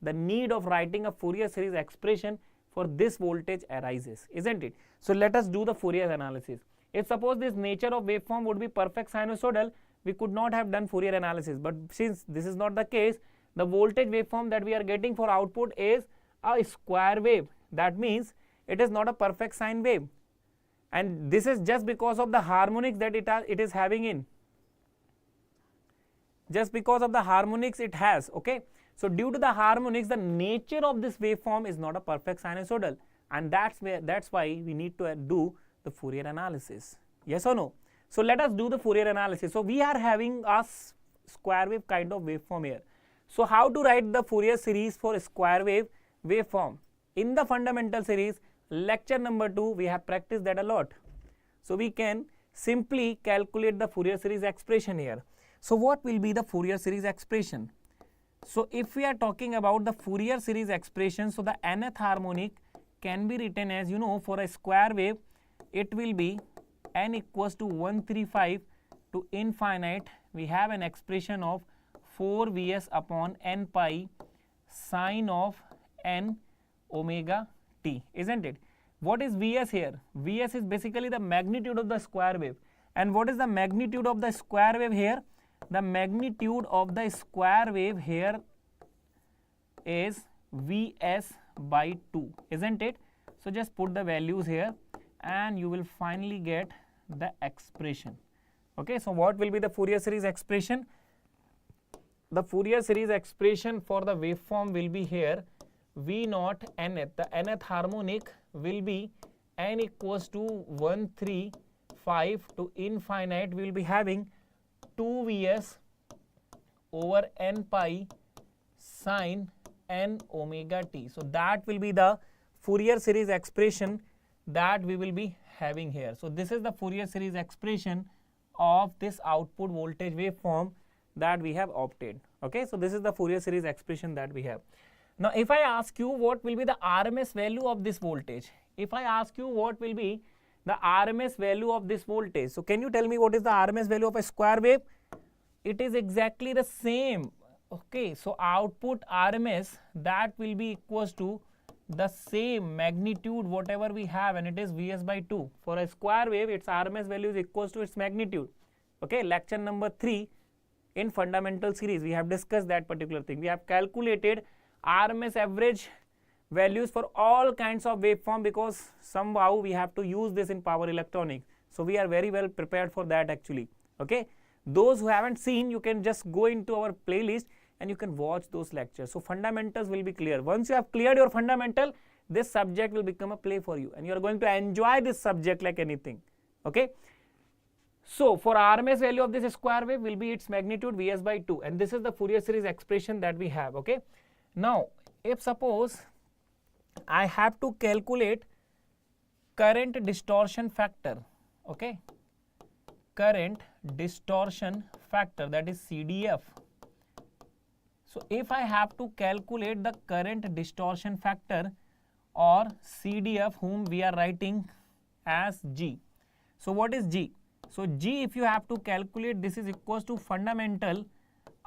the need of writing a Fourier series expression for this voltage arises, isn't it? So let us do the Fourier analysis. If suppose this nature of waveform would be perfect sinusoidal, we could not have done Fourier analysis, but since this is not the case, the voltage waveform that we are getting for output is a square wave. That means it is not a perfect sine wave, and this is just because of the harmonics that it is having in. Just because of the harmonics it has, okay? So due to the harmonics, the nature of this waveform is not a perfect sinusoidal, and that's why we need to do the Fourier analysis. Yes or no? So let us do the Fourier analysis. So we are having a square wave kind of waveform here. So how to write the Fourier series for a square wave waveform? In the fundamental series, lecture number 2, we have practiced that a lot. So we can simply calculate the Fourier series expression here. So what will be the Fourier series expression? So if we are talking about the Fourier series expression, so the nth harmonic can be written as, you know, for a square wave, it will be n equals to 135 to infinite. We have an expression of 4 Vs upon n pi sine of n omega t, isn't it? What is Vs here? Vs is basically the magnitude of the square wave. And what is the magnitude of the square wave here? The magnitude of the square wave here is Vs by 2, isn't it? So just put the values here and you will finally get the expression. Okay, so what will be the Fourier series expression? The Fourier series expression for the waveform will be here V naught nth. The nth harmonic will be n equals to 135 to infinite. We will be having 2 Vs over n pi sine n omega t. So that will be the Fourier series expression that we will be having here. So this is the Fourier series expression of this output voltage waveform that we have obtained. Okay, so this is the Fourier series expression that we have. Now if I ask you what will be the RMS value of this voltage, if I ask you what will be the RMS value of this voltage, so can you tell me what is the RMS value of a square wave? It is exactly the same. Okay, so output RMS, that will be equals to the same magnitude whatever we have, and it is Vs by 2. For a square wave, its RMS value is equals to its magnitude. Okay, lecture number 3 in fundamental series, we have discussed that particular thing. We have calculated RMS average values for all kinds of waveform because somehow we have to use this in power electronics. So we are very well prepared for that actually. Okay, those who haven't seen, you can just go into our playlist and you can watch those lectures. So fundamentals will be clear. Once you have cleared your fundamental, this subject will become a play for you and you are going to enjoy this subject like anything. Okay. So for RMS value of this square wave will be its magnitude Vs by 2, and this is the Fourier series expression that we have. Okay. Now if suppose I have to calculate current distortion factor, okay, current distortion factor, that is CDF. So if I have to calculate the current distortion factor or CDF, whom we are writing as G. So what is G? So G, if you have to calculate, this is equals to fundamental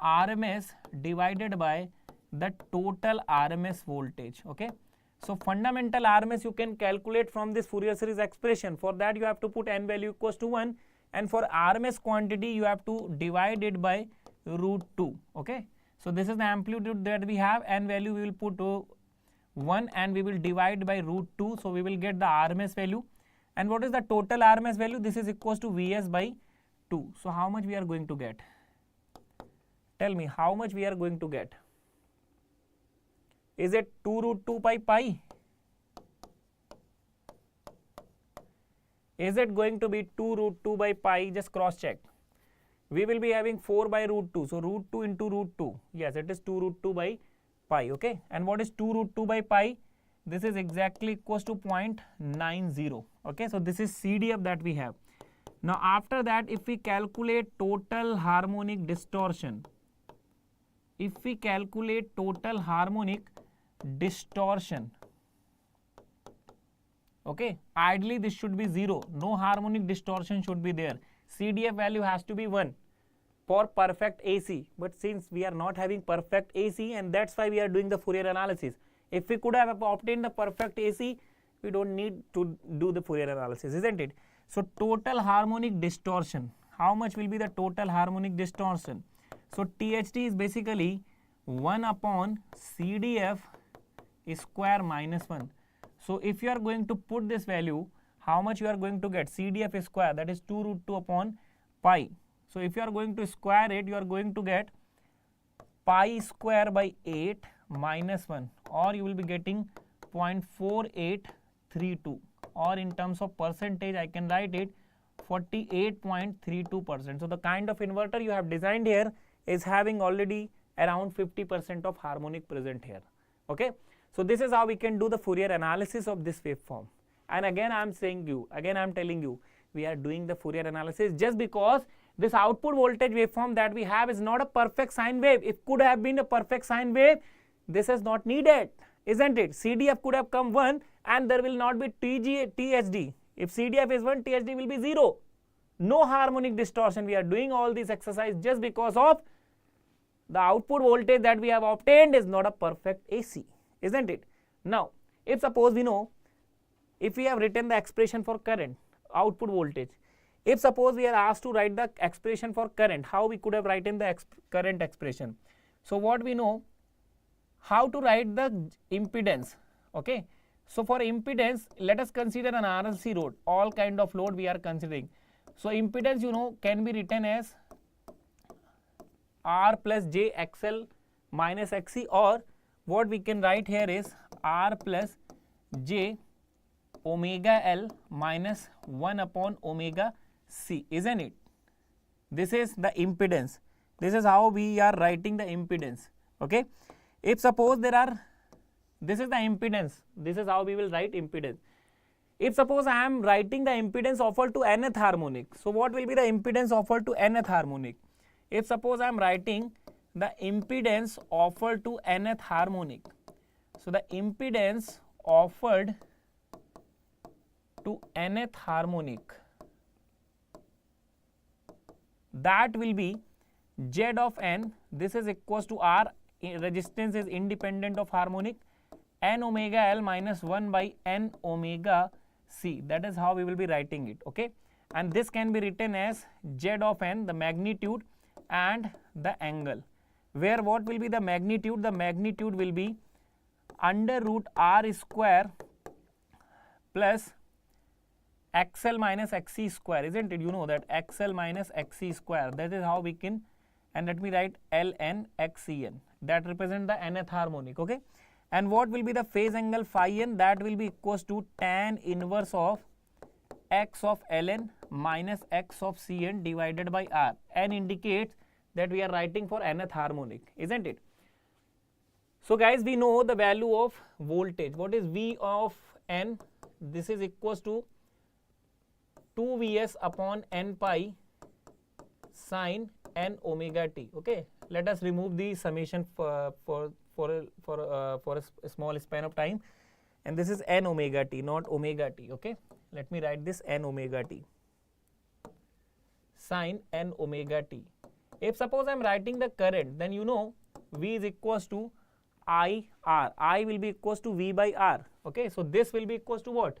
RMS divided by the total RMS voltage. Okay. So fundamental RMS you can calculate from this Fourier series expression. For that you have to put n value equals to 1, and for RMS quantity you have to divide it by root 2. Okay. So this is the amplitude that we have, n value we will put 1 and we will divide by root 2. So we will get the RMS value, And what is the total RMS value? This is equals to Vs by 2. So how much we are going to get? Tell me how much we are going to get. Is it 2 root 2 by pi? Is it going to be 2 root 2 by pi? Just cross check. We will be having 4 by root 2. So root 2 into root 2. Yes, it is 2 root 2 by pi. Okay. And what is 2 root 2 by pi? This is exactly equals to 0.90. Okay. So this is CDF that we have. Now after that, if we calculate total harmonic distortion, okay, ideally this should be 0. No harmonic distortion should be there. CDF value has to be 1 for perfect AC. But since we are not having perfect AC, and that's why we are doing the Fourier analysis. If we could have obtained the perfect AC, we don't need to do the Fourier analysis, isn't it? So total harmonic distortion. How much will be the total harmonic distortion? So THD is basically 1 upon CDF square minus 1. So if you are going to put this value, how much you are going to get? CDF square, that is 2 root 2 upon pi. So if you are going to square it, you are going to get pi square by 8 minus 1, or you will be getting 0.4832, or in terms of percentage I can write it 48.32%. So the kind of inverter you have designed here is having already around 50% of harmonic present here. Okay. So this is how we can do the Fourier analysis of this waveform. And again I am telling you, we are doing the Fourier analysis just because this output voltage waveform that we have is not a perfect sine wave. It could have been a perfect sine wave. This is not needed, isn't it? CDF could have come 1 and there will not be THD. If CDF is 1, THD will be 0. No harmonic distortion. We are doing all this exercise just because of the output voltage that we have obtained is not a perfect AC, isn't it? Now, if suppose we know, if we have written the expression for current, output voltage, if suppose we are asked to write the expression for current, how we could have written the current expression? So what we know, how to write the impedance. Okay. So for impedance, let us consider an RLC load, all kind of load we are considering. So impedance, you know, can be written as R plus J XL minus XC, or what we can write here is R plus J omega L minus 1 upon omega C, isn't it? This is the impedance. This is how we are writing the impedance. Okay. If suppose there are, this is the impedance, this is how we will write impedance. If suppose I am writing the impedance offered to nth harmonic, so what will be the impedance offered to nth harmonic? If suppose I am writing the impedance offered to nth harmonic, so the impedance offered to nth harmonic, that will be Z of n, this is equals to R, resistance is independent of harmonic, n omega L minus 1 by n omega C. That is how we will be writing it. Okay. And this can be written as Z of n, the magnitude, and the angle, where what will be the magnitude? The magnitude will be under root R square plus XL minus XC square, isn't it? You know that XL minus XC square, that is how we can, and let me write Ln XCn, that represent the nth harmonic. Okay. And what will be the phase angle phi n? That will be equals to tan inverse of x of Ln minus x of Cn divided by R. N indicates that we are writing for nth harmonic, isn't it? So guys, we know the value of voltage. What is V of n? This is equals to 2 Vs upon n pi sine n omega t. Okay. Let us remove the summation for a small span of time, and this is n omega t, not omega t. Okay. Let me write this n omega t sine n omega t. If suppose I am writing the current, then you know V is equals to I R. I will be equals to V by R. Okay. So this will be equals to what?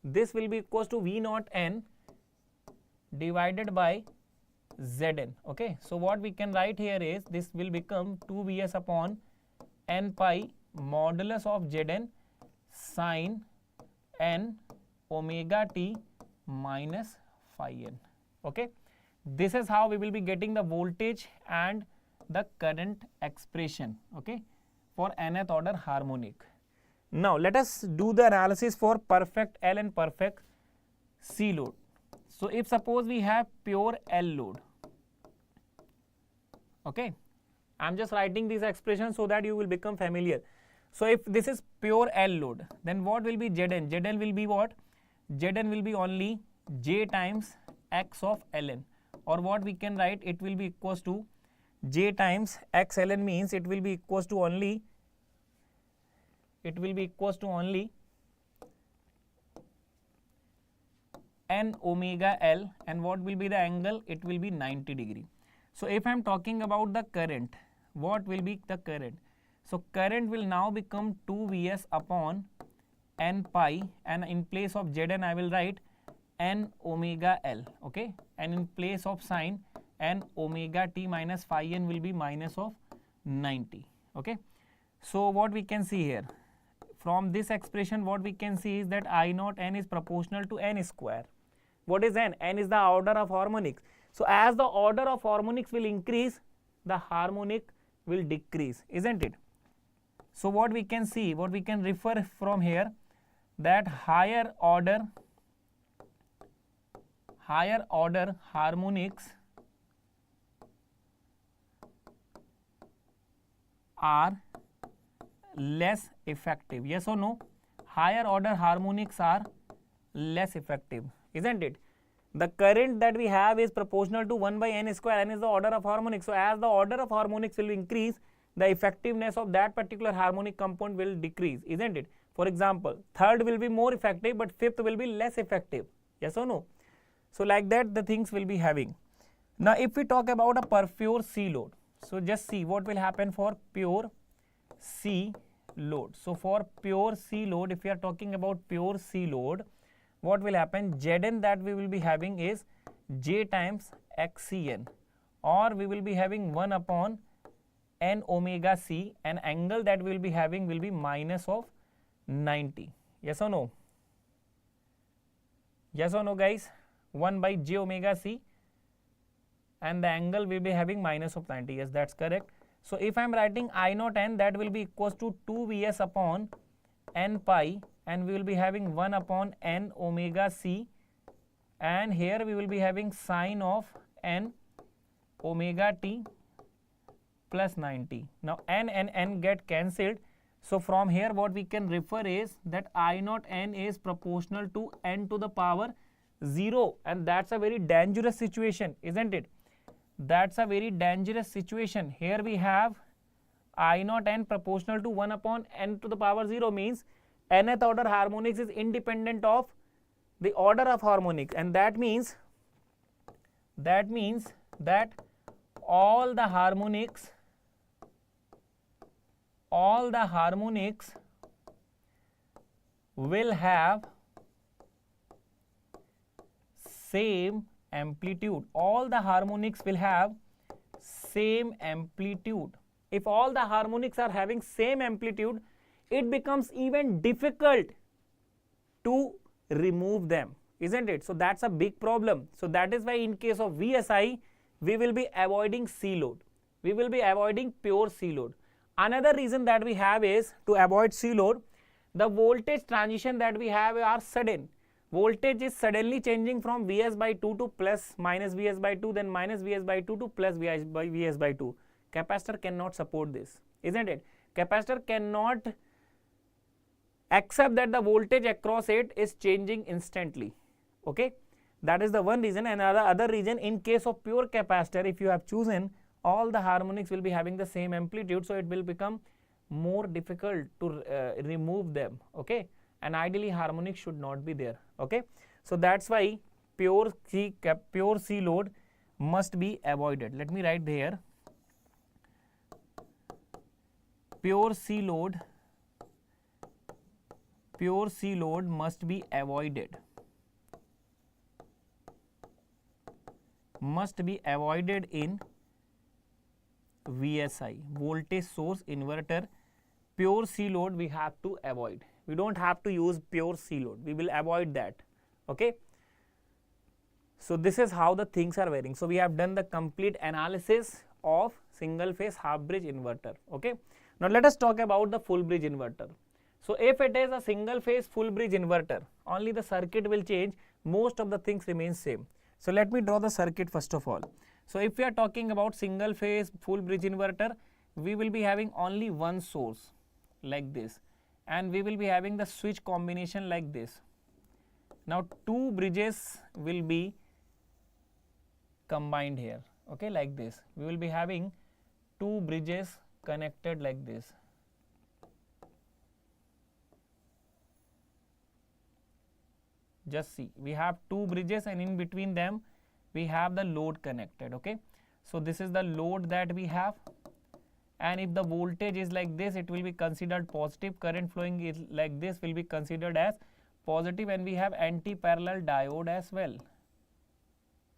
This will be equals to V naught n divided by Zn. Okay. So what we can write here is this will become 2 Vs upon n pi modulus of Zn sine n omega t minus phi n. Okay, this is how we will be getting the voltage and the current expression, okay, for nth order harmonic. Now let us do the analysis for perfect L and perfect C load. So if suppose we have pure L load, okay, I'm just writing this expression so that you will become familiar. So if this is pure L load, then what will be Zn? Zn will be what? Zn will be only J times X of Ln, or what we can write, it will be equals to J times X Ln, means it will be equals to only, n omega L, and what will be the angle? It will be 90 degree. So if I am talking about the current, what will be the current? So current will now become 2 Vs upon n pi, and in place of Zn I will write n omega L, okay, and in place of sign n omega t minus phi n will be minus of 90, okay. So what we can see here, from this expression what we can see is that I naught n is proportional to n square. What is n? N is the order of harmonics. So as the order of harmonics will increase, the harmonic will decrease, isn't it? So what we can see, what we can refer from here, that higher order harmonics are less effective. Yes or no? Higher order harmonics are less effective, isn't it? The current that we have is proportional to 1 by n square, n is the order of harmonics. So as the order of harmonics will increase, the effectiveness of that particular harmonic component will decrease, isn't it? For example, third will be more effective, but fifth will be less effective. Yes or no? So like that the things will be having. Now if we talk about a pure C load, so just see what will happen for pure C load. So for pure C load, if we are talking about pure C load, what will happen? Zn that we will be having is J times Xcn, or we will be having 1 upon n omega C, and angle that we will be having will be minus of 90. Yes or no? Yes or no guys? 1 by j omega C, and the angle will be having minus of 90. Yes, that's correct. So if I am writing I naught n, that will be equals to 2 Vs upon n pi, and we will be having 1 upon n omega C, and here we will be having sine of n omega t plus 90. Now n and n get cancelled. So from here what we can refer is that I naught n is proportional to n to the power 0, and that's a very dangerous situation, isn't it? That's a very dangerous situation. Here we have I naught n proportional to 1 upon n to the power 0, means nth order harmonics is independent of the order of harmonics, and that means that all the harmonics will have same amplitude. All the harmonics will have same amplitude. If all the harmonics are having same amplitude, it becomes even difficult to remove them, isn't it? So that's a big problem. So that is why in case of VSI, we will be avoiding C load. We will be avoiding pure C load. Another reason that we have is to avoid C load, the voltage transition that we have are sudden. Voltage is suddenly changing from Vs by 2 to plus minus Vs by 2, then minus Vs by 2 to plus Vs by 2. Capacitor cannot support this, isn't it? Capacitor cannot accept that the voltage across it is changing instantly, okay? That is the one reason. And other reason, in case of pure capacitor, if you have chosen, all the harmonics will be having the same amplitude, so it will become more difficult to remove them, okay? And ideally harmonics should not be there, okay? So that's why pure C load must be avoided. Let me write there, pure C load must be avoided. Must be avoided in VSI, voltage source inverter. Pure C load we have to avoid. We don't have to use pure C load. We will avoid that, okay? So this is how the things are varying. So we have done the complete analysis of single phase half bridge inverter. Okay. Now let us talk about the full bridge inverter. So if it is a single phase full bridge inverter, only the circuit will change, most of the things remain same. So let me draw the circuit first of all. So if we are talking about single phase full bridge inverter, we will be having only one source like this, and we will be having the switch combination like this. Now two bridges will be combined here, okay, like this. We will be having two bridges connected like this. Just see, we have two bridges and in between them we have the load connected, okay. So this is the load that we have, and if the voltage is like this, it will be considered positive. Current flowing is like this, will be considered as positive, and we have anti-parallel diode as well.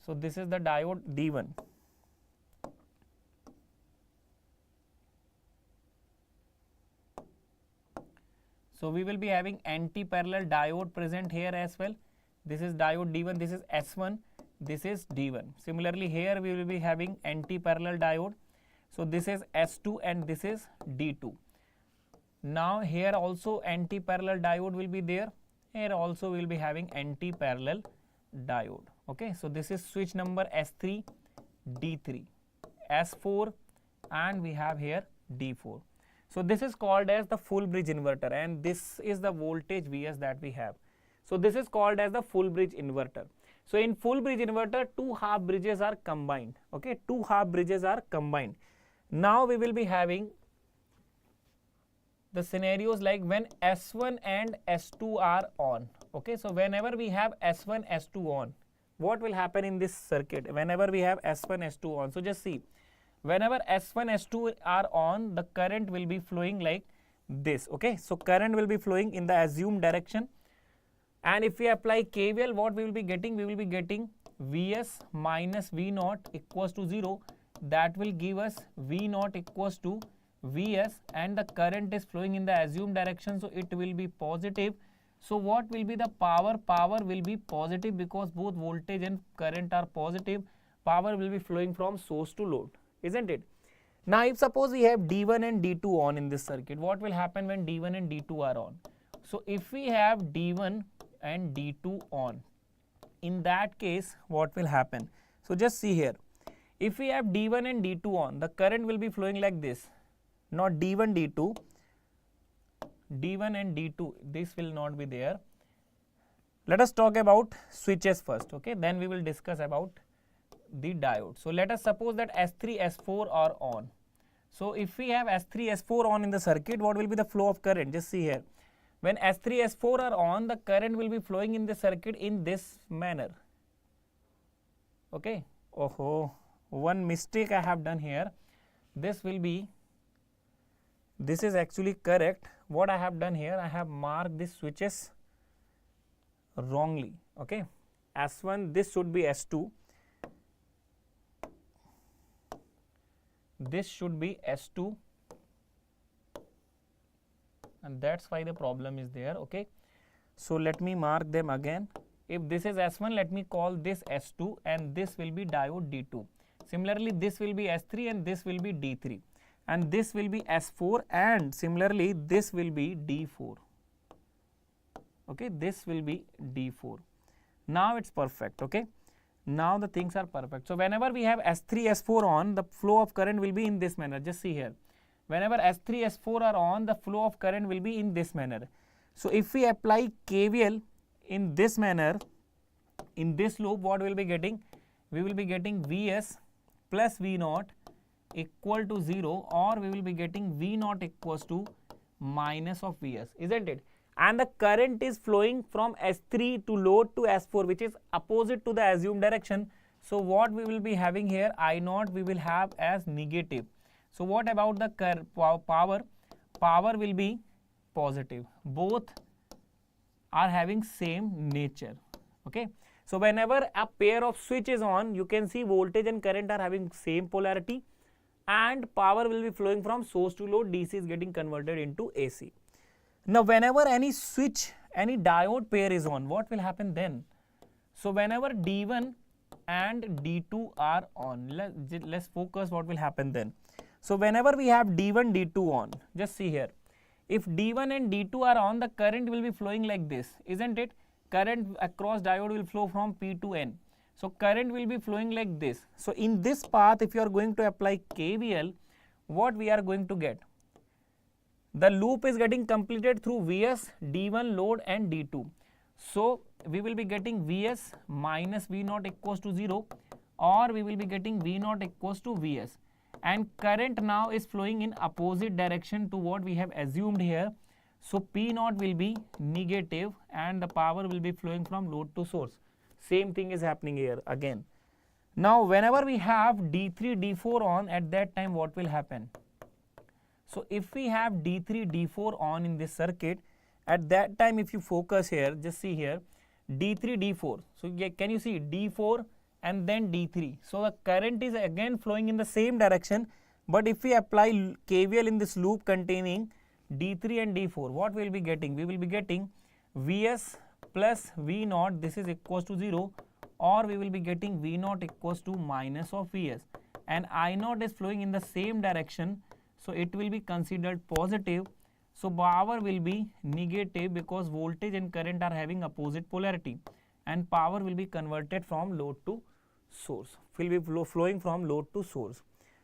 So this is the diode D1. So we will be having anti-parallel diode present here as well. This is diode D1, this is S1, this is D1. Similarly here we will be having anti-parallel diode. So this is S2 and this is D2. Now here also anti-parallel diode will be there. Here also we will be having anti-parallel diode. Okay, so this is switch number S3, D3, S4, and we have here D4. So this is called as the full bridge inverter, and this is the voltage Vs that we have. So this is called as the full bridge inverter. So in full bridge inverter, two half bridges are combined. Okay, two half bridges are combined. Now we will be having the scenarios like when S1 and S2 are on. Okay, so whenever we have S1, S2 on, what will happen in this circuit? Whenever we have S1, S2 on, so just see, whenever S1, S2 are on, the current will be flowing like this. Okay, so current will be flowing in the assumed direction, and if we apply KVL, what we will be getting? We will be getting Vs minus V0 equals to 0. That will give us V0 equals to Vs, and the current is flowing in the assumed direction, so it will be positive. So what will be the power? Power will be positive because both voltage and current are positive. Power will be flowing from source to load, isn't it? Now if suppose we have D1 and D2 on in this circuit, what will happen when D1 and D2 are on? So if we have D1 and D2 on, in that case what will happen? So just see here, if we have D1 and D2 on, the current will be flowing like this, not D1, D2, D1 and D2, this will not be there. Let us talk about switches first, okay, then we will discuss about the diode. So let us suppose that S3, S4 are on. So if we have S3, S4 on in the circuit, what will be the flow of current? Just see here, when S3, S4 are on, the current will be flowing in the circuit in this manner. Okay, oh, one mistake I have done here. This will be, this is actually correct. What I have done here, I have marked these switches wrongly. Okay, S1, this should be S2, this should be S2, and that's why the problem is there. Okay, so let me mark them again. If this is S1, let me call this S2, and this will be diode D2. Similarly, this will be S3 and this will be D3, and this will be S4, and similarly this will be D4. Okay, this will be D4. Now it's perfect. Okay, now the things are perfect. So whenever we have S3, S4 on, the flow of current will be in this manner. Just see here, whenever S3, S4 are on, the flow of current will be in this manner. So if we apply KVL in this manner, in this loop, what we will be getting? We will be getting Vs plus V0 equal to 0, or we will be getting V0 equals to minus of Vs, isn't it? And the current is flowing from S3 to load to S4, which is opposite to the assumed direction. So what we will be having here, I0 we will have as negative. So what about the power? Power will be positive. Both are having same nature. Okay, so whenever a pair of switch is on, you can see voltage and current are having same polarity, and power will be flowing from source to load. DC is getting converted into AC. Now whenever any switch, any diode pair is on, what will happen then? So whenever D1 and D2 are on. Let's focus what will happen then. So whenever we have D1, D2 on, just see here, if D1 and D2 are on, the current will be flowing like this, isn't it? Current across diode will flow from P to N. So current will be flowing like this. So in this path, if you are going to apply KVL, what we are going to get? The loop is getting completed through Vs, D1 load and D2. So we will be getting Vs minus V0 equals to 0, or we will be getting V0 equals to Vs. And current now is flowing in opposite direction to what we have assumed here. So P0 will be negative and the power will be flowing from load to source. Same thing is happening here again. Now whenever we have D3, D4 on, at that time what will happen? So if we have D3, D4 on in this circuit, at that time if you focus here, just see here, D3, D4. So can you see D4 and then D3? So the current is again flowing in the same direction, but if we apply KVL in this loop containing D3 and D4, what we will be getting? We will be getting Vs plus V0, this is equals to 0, or we will be getting V0 equals to minus of Vs, and I0 is flowing in the same direction, so it will be considered positive. So power will be negative because voltage and current are having opposite polarity, and power will be converted from load to source, will be flowing from load to source.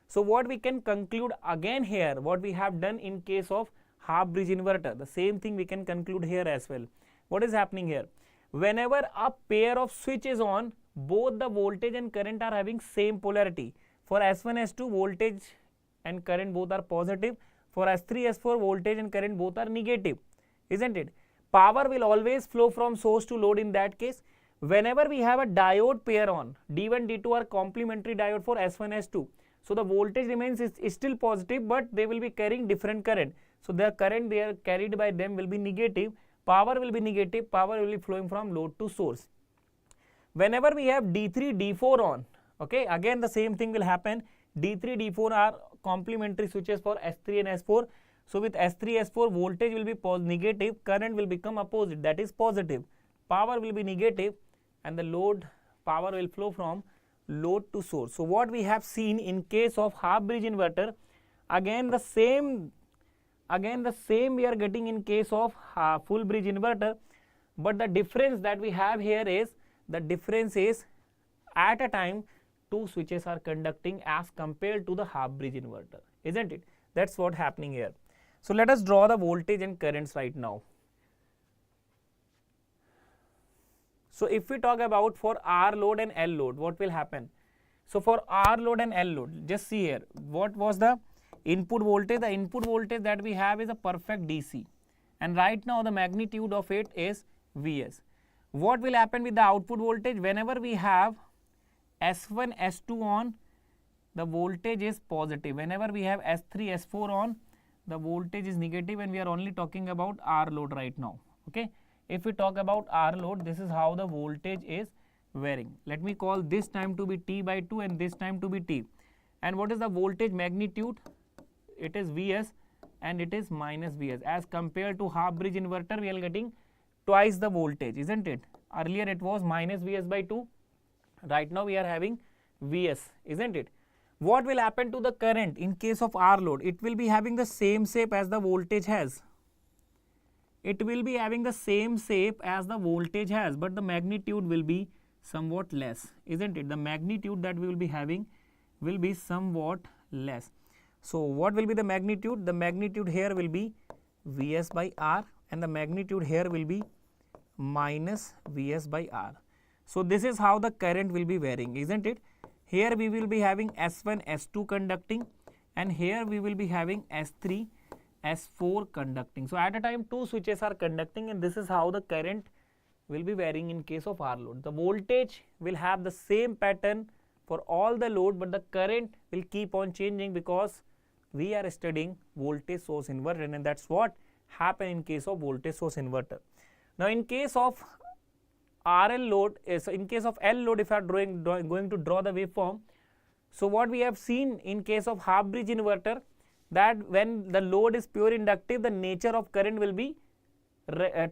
So what we can conclude again here, what we have done in case of half bridge inverter, the same thing we can conclude here as well. What is happening here? Whenever a pair of switch is on, both the voltage and current are having same polarity. For S1, S2, voltage and current both are positive. For S3, S4, voltage and current both are negative, isn't it? Power will always flow from source to load in that case. Whenever we have a diode pair on, D1, D2 are complementary diode for S1, S2. So the voltage remains is still positive, but they will be carrying different current. So the current they are carried by them will be negative. Power will be negative, power will be flowing from load to source. Whenever we have D3, D4 on, okay, again the same thing will happen. D3, D4 are complementary switches for S3 and S4. So with S3, S4, voltage will be negative, current will become opposite, that is positive. Power will be negative and the load power will flow from load to source. So what we have seen in case of half bridge inverter, again the same we are getting in case of full bridge inverter, but the difference that we have here is, the difference is at a time two switches are conducting as compared to the half bridge inverter, isn't it? That's what happening here. So let us draw the voltage and currents right now. So if we talk about for R load and L load, what will happen? So for R load and L load, just see here, what was the input voltage? The input voltage that we have is a perfect DC, and right now the magnitude of it is Vs. What will happen with the output voltage? Whenever we have S1, S2 on, the voltage is positive. Whenever we have S3, S4 on, the voltage is negative, and we are only talking about R load right now. Okay. If we talk about R load, this is how the voltage is varying. Let me call this time to be T by 2 and this time to be T. And what is the voltage magnitude? It is Vs and it is minus Vs. As compared to half bridge inverter, we are getting twice the voltage, isn't it? Earlier it was minus Vs by 2. Right now we are having Vs, isn't it? What will happen to the current in case of R load? It will be having the same shape as the voltage has. It will be having the same shape as the voltage has, but the magnitude will be somewhat less, isn't it? The magnitude that we will be having will be somewhat less. So what will be the magnitude? The magnitude here will be Vs by R, and the magnitude here will be minus Vs by R. So this is how the current will be varying, isn't it? Here we will be having S1, S2 conducting, and here we will be having S3, S4 conducting. So at a time two switches are conducting, and this is how the current will be varying in case of R load. The voltage will have the same pattern for all the load, but the current will keep on changing because we are studying voltage source inverter, and that's what happen in case of voltage source inverter. Now in case of RL load, in case of L load, if I are going to draw the waveform, so what we have seen in case of half bridge inverter, that when the load is pure inductive, the nature of current will be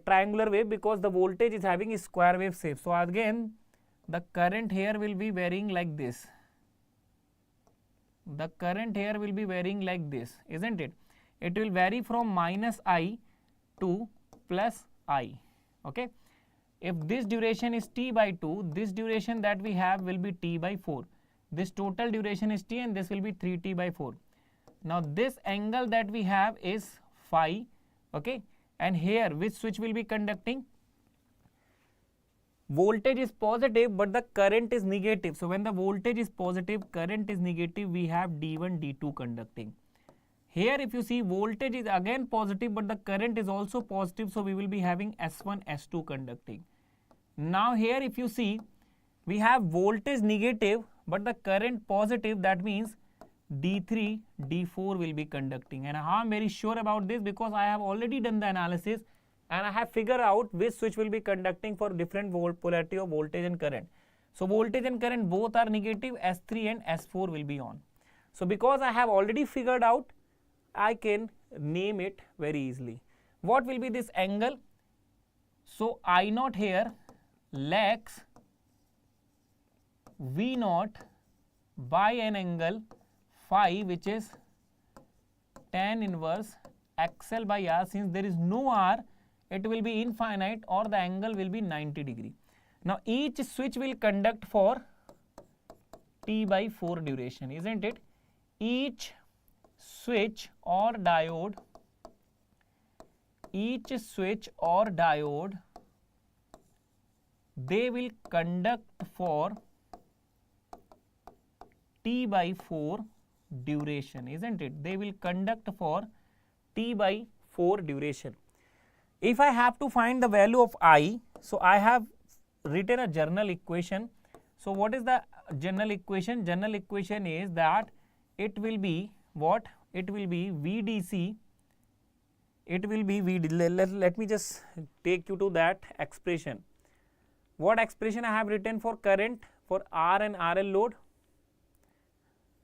triangular wave because the voltage is having a square wave shape. So again the current here will be varying like this. The current here will be varying like this, isn't it? It will vary from minus I to plus I. Okay. If this duration is T by 2, this duration that we have will be T by 4. This total duration is T and this will be 3T by 4. Now this angle that we have is phi, okay, and here which switch will be conducting? Voltage is positive but the current is negative. So when the voltage is positive, current is negative, we have D1, D2 conducting. Here if you see, voltage is again positive but the current is also positive, so we will be having S1, S2 conducting. Now here if you see, we have voltage negative but the current positive, that means D3, D4 will be conducting. And how I am very sure about this? Because I have already done the analysis and I have figured out which switch will be conducting for different polarity of voltage and current. So voltage and current both are negative, S3 and S4 will be on. So because I have already figured out, I can name it very easily. What will be this angle? So I0 here lags V0 by an angle phi, which is tan inverse XL by R. Since there is no R, it will be infinite or the angle will be 90 degree. Now each switch will conduct for T by 4 duration, isn't it? Each switch or diode, they will conduct for T by 4 duration, isn't it? They will conduct for T by 4 duration. If I have to find the value of I, so I have written a general equation. So what is the general equation? General equation is that it will be what? It will be VDC. It will be let me just take you to that expression. What expression I have written for current for R and RL load?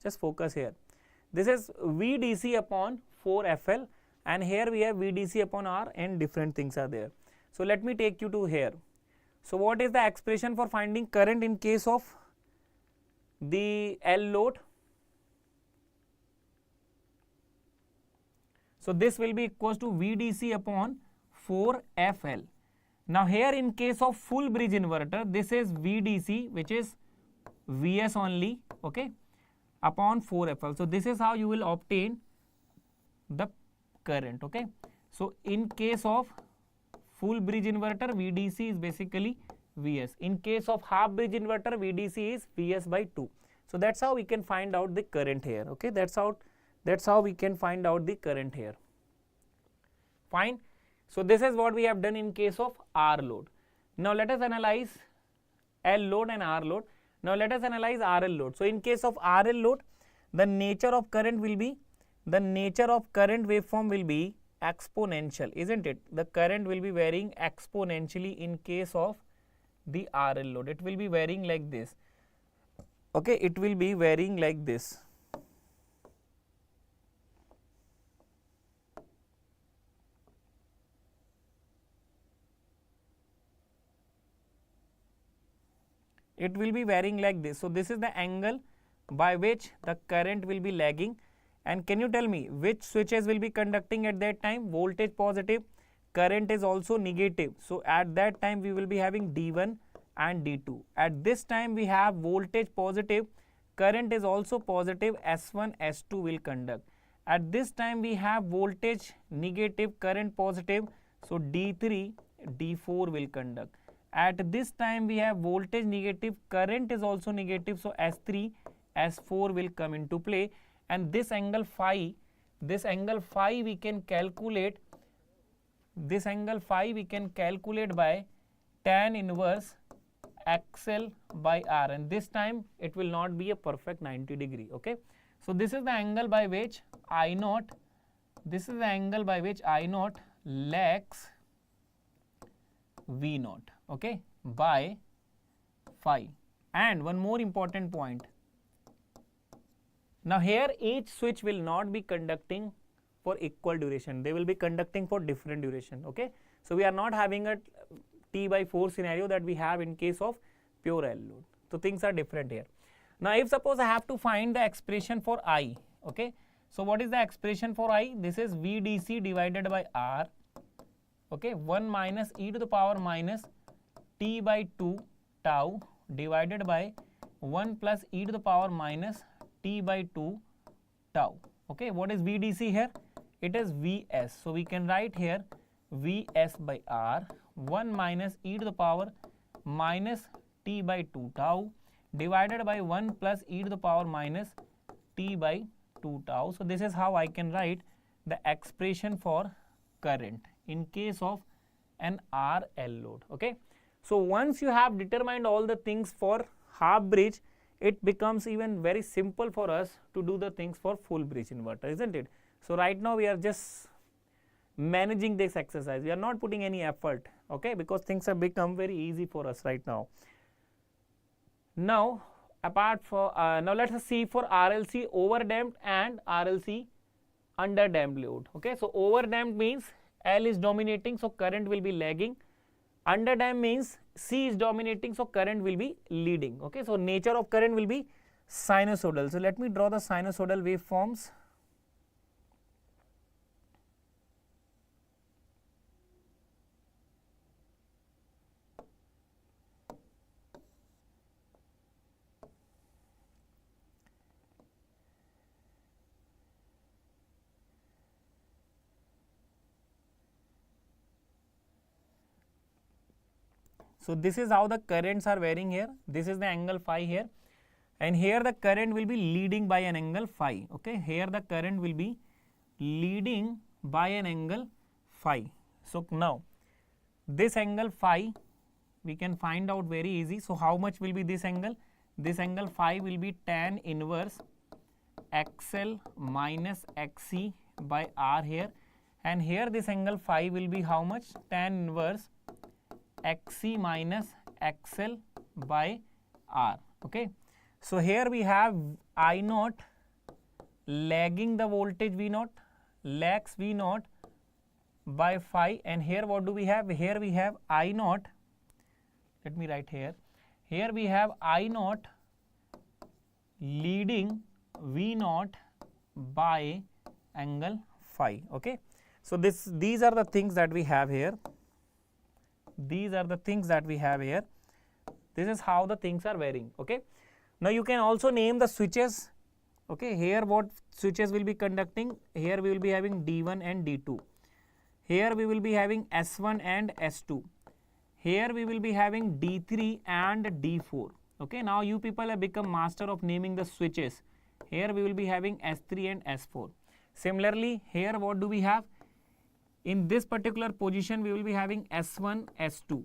Just focus here. This is VDC upon 4FL and here we have VDC upon R and different things are there. So let me take you to here. So what is the expression for finding current in case of the L load? So this will be equals to VDC upon 4FL. Now here in case of full bridge inverter, this is VDC, which is Vs only, okay, upon 4FL. So this is how you will obtain the current, okay. So in case of full bridge inverter, VDC is basically Vs. In case of half bridge inverter, VDC is Vs by 2. So that's how we can find out the current here, okay. That's how we can find out the current here. Fine. So this is what we have done in case of R load. Now let us analyze L load and R load. Now let us analyze RL load. So in case of RL load, the nature of current waveform will be exponential, isn't it? The current will be varying exponentially in case of the RL load. It will be varying like this, okay. It will be varying like this. It will be varying like this. So this is the angle by which the current will be lagging. And can you tell me which switches will be conducting at that time? Voltage positive, current is also negative. So at that time we will be having D1 and D2. At this time we have voltage positive, current is also positive, S1, S2 will conduct. At this time we have voltage negative, current positive, so D3, D4 will conduct. At this time we have voltage negative, current is also negative, so S3, S4 will come into play. And this angle phi we can calculate, by tan inverse XL by R, and this time it will not be a perfect 90 degree, okay. So this is the angle by which I0, lags V0, okay, by phi. And one more important point. Now here each switch will not be conducting for equal duration, they will be conducting for different duration, okay. So we are not having a T by 4 scenario that we have in case of pure L load. So things are different here. Now if suppose I have to find the expression for I, okay, so what is the expression for I? This is VDC divided by R, okay, 1 minus e to the power minus t by 2 tau divided by 1 plus e to the power minus t by 2 tau. Okay, what is VDC here? It is Vs. So we can write here Vs by R 1 minus e to the power minus t by 2 tau divided by 1 plus e to the power minus t by 2 tau. So this is how I can write the expression for current in case of an RL load. Okay. So once you have determined all the things for half bridge, it becomes even very simple for us to do the things for full bridge inverter, isn't it? So right now we are just managing this exercise. We are not putting any effort, okay, because things have become very easy for us right now. Now now let us see for RLC overdamped and RLC underdamped load. Okay, so overdamped means L is dominating, so current will be lagging. Underdamped means C is dominating, so current will be leading. Okay, so nature of current will be sinusoidal. So let me draw the sinusoidal waveforms. So this is how the currents are varying here. This is the angle phi here, and here the current will be leading by an angle phi. Okay, here the current will be leading by an angle phi. So now this angle phi we can find out very easy. So how much will be this angle? This angle phi will be tan inverse XL minus XC by R here, and here this angle phi will be how much? Tan inverse XC minus XL by R. Okay, so here we have I naught lagging the voltage V naught, lags V naught by phi, and here what do we have? Here we have I naught. Let me write here. Here we have I naught leading V naught by angle phi. Okay, so these are the things that we have here. These are the things that we have here. This is how the things are varying. Okay, now you can also name the switches. Okay, here what switches will be conducting? Here we will be having D1 and D2. Here we will be having S1 and S2. Here we will be having D3 and D4. Okay, now you people have become master of naming the switches. Here we will be having S3 and S4. Similarly, here what do we have? In this particular position we will be having S1, S2.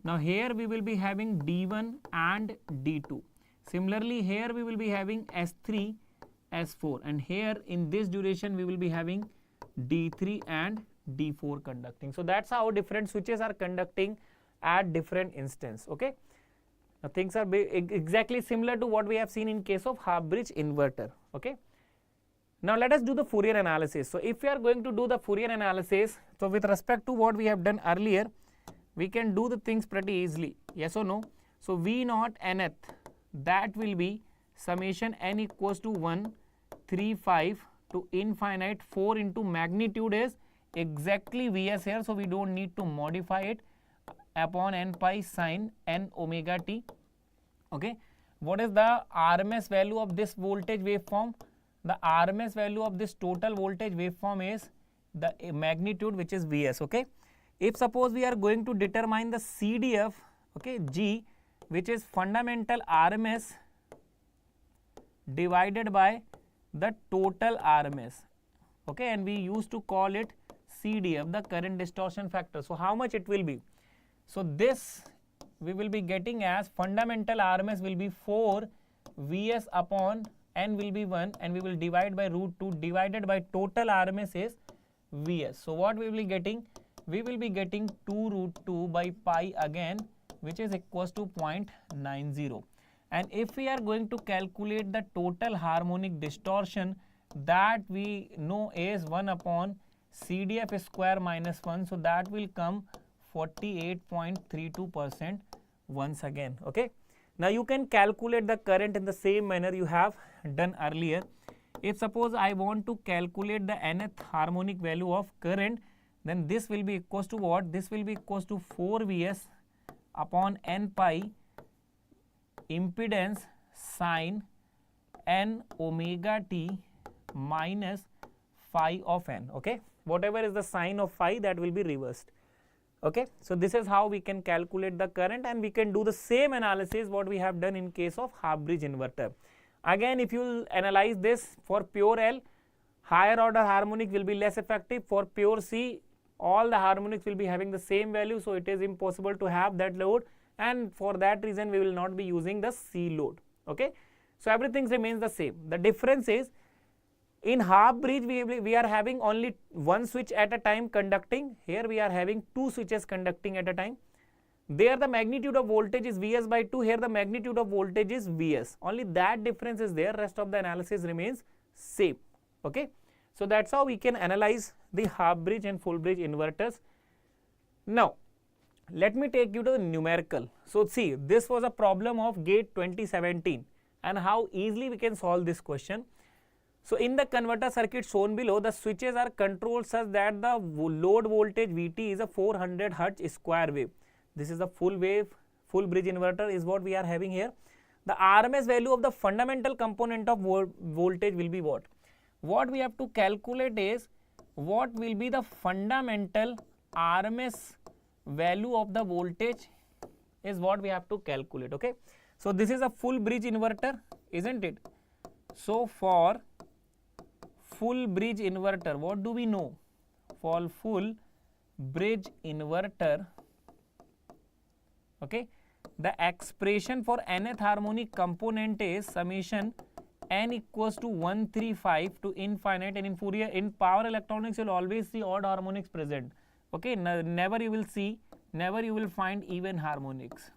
Now here we will be having D1 and D2. Similarly, here we will be having S3, S4, and here in this duration we will be having D3 and D4 conducting. So that's how different switches are conducting at different instance. Okay, now things are exactly similar to what we have seen in case of half bridge inverter. Okay, now let us do the Fourier analysis. So if we are going to do the Fourier analysis, so with respect to what we have done earlier, we can do the things pretty easily. Yes or no? So V naught nth, that will be summation n equals to 1, 3, 5 to infinite 4 into magnitude is exactly Vs here. So we don't need to modify it, upon n pi sin n omega t. Okay, what is the RMS value of this voltage waveform? The RMS value of this total voltage waveform is the magnitude, which is Vs. Okay, if suppose we are going to determine the CDF, okay, G, which is fundamental RMS divided by the total RMS, okay, and we used to call it CDF, the current distortion factor. So how much it will be? So this we will be getting as fundamental RMS will be 4 Vs upon n will be 1, and we will divide by root 2 divided by total RMS is Vs. So what we will be getting? We will be getting 2 root 2 by pi again, which is equals to 0.90. And if we are going to calculate the total harmonic distortion, that we know is 1 upon CDF square minus 1. So that will come 48.32% once again. Okay, Now you can calculate the current in the same manner you have done earlier. If suppose I want to calculate the nth harmonic value of current, then this will be equals to what? This will be equals to 4 Vs upon n pi impedance sine n omega t minus phi of n. Okay, whatever is the sign of phi, that will be reversed. Okay, so this is how we can calculate the current, and we can do the same analysis what we have done in case of half bridge inverter. Again, if you analyze this for pure L, higher order harmonic will be less effective. For pure C, all the harmonics will be having the same value, so it is impossible to have that load, and for that reason we will not be using the C load. Okay, so everything remains the same. The difference is, in half bridge we are having only one switch at a time conducting. Here we are having two switches conducting at a time. There the magnitude of voltage is Vs by 2, here the magnitude of voltage is Vs. Only that difference is there, rest of the analysis remains same. Okay, so that's how we can analyze the half bridge and full bridge inverters. Now let me take you to the numerical. So see, this was a problem of GATE 2017 and how easily we can solve this question. So in the converter circuit shown below, the switches are controlled such that the load voltage Vt is a 400 Hz square wave. This is a full wave, full bridge inverter is what we are having here. The RMS value of the fundamental component of voltage will be what? What we have to calculate is what will be the fundamental RMS value of the voltage is what we have to calculate. Okay, so this is a full bridge inverter, isn't it? So for full bridge inverter, what do we know? For full bridge inverter, okay, the expression for nth harmonic component is summation n equals to 135 to infinite, and in Fourier, in power electronics you will always see odd harmonics present. Okay, never you will find even harmonics.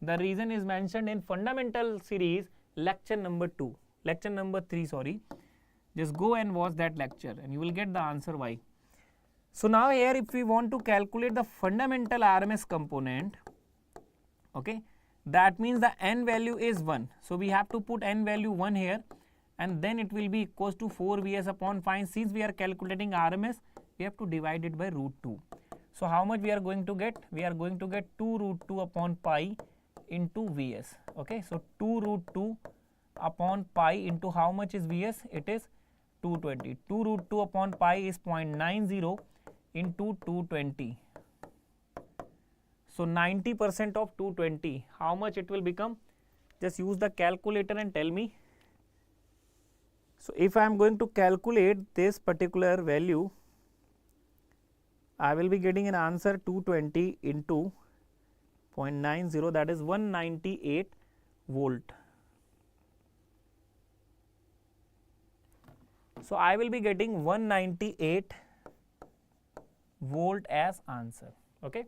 The reason is mentioned in fundamental series lecture number 3, sorry. Just go and watch that lecture and you will get the answer why. So now here if we want to calculate the fundamental RMS component, okay, that means the n value is 1. So we have to put n value 1 here, and then it will be equals to 4 Vs upon phi. Since we are calculating RMS, we have to divide it by root 2. So how much we are going to get? We are going to get 2 root 2 upon pi into Vs. Okay, so 2 root 2 upon pi into how much is Vs? It is 220. 2 root 2 upon pi is 0.90 into 220. So 90% of 220, how much it will become? Just use the calculator and tell me. So if I am going to calculate this particular value, I will be getting an answer 220 into 0.90, that is 198 volt. So I will be getting 198 volt as answer. Okay,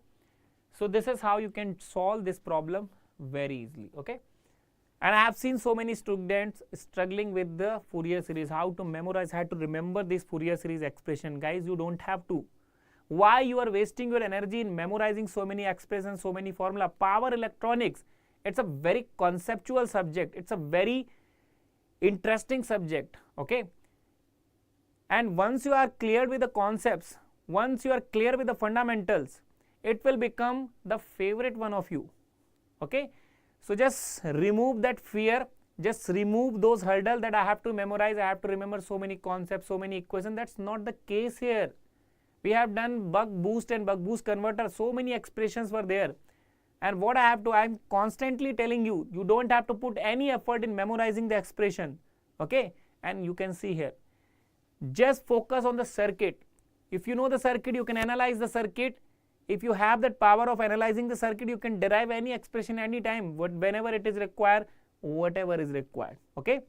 so this is how you can solve this problem very easily. Okay, and I have seen so many students struggling with the Fourier series, how to memorize, how to remember this Fourier series expression. Guys, you don't have to. Why you are wasting your energy in memorizing so many expressions, so many formula? Power electronics, it's a very conceptual subject, it's a very interesting subject. Okay, and once you are clear with the concepts, once you are clear with the fundamentals, it will become the favorite one of you. Okay, so just remove that fear, just remove those hurdles that I have to memorize, I have to remember so many concepts, so many equations. That's not the case here. We have done buck boost and buck boost converter, so many expressions were there. And what I have to, I am constantly telling you, you don't have to put any effort in memorizing the expression. Okay, and you can see here, just focus on the circuit. If you know the circuit, you can analyze the circuit. If you have that power of analyzing the circuit, you can derive any expression anytime, whenever it is required, whatever is required. Okay,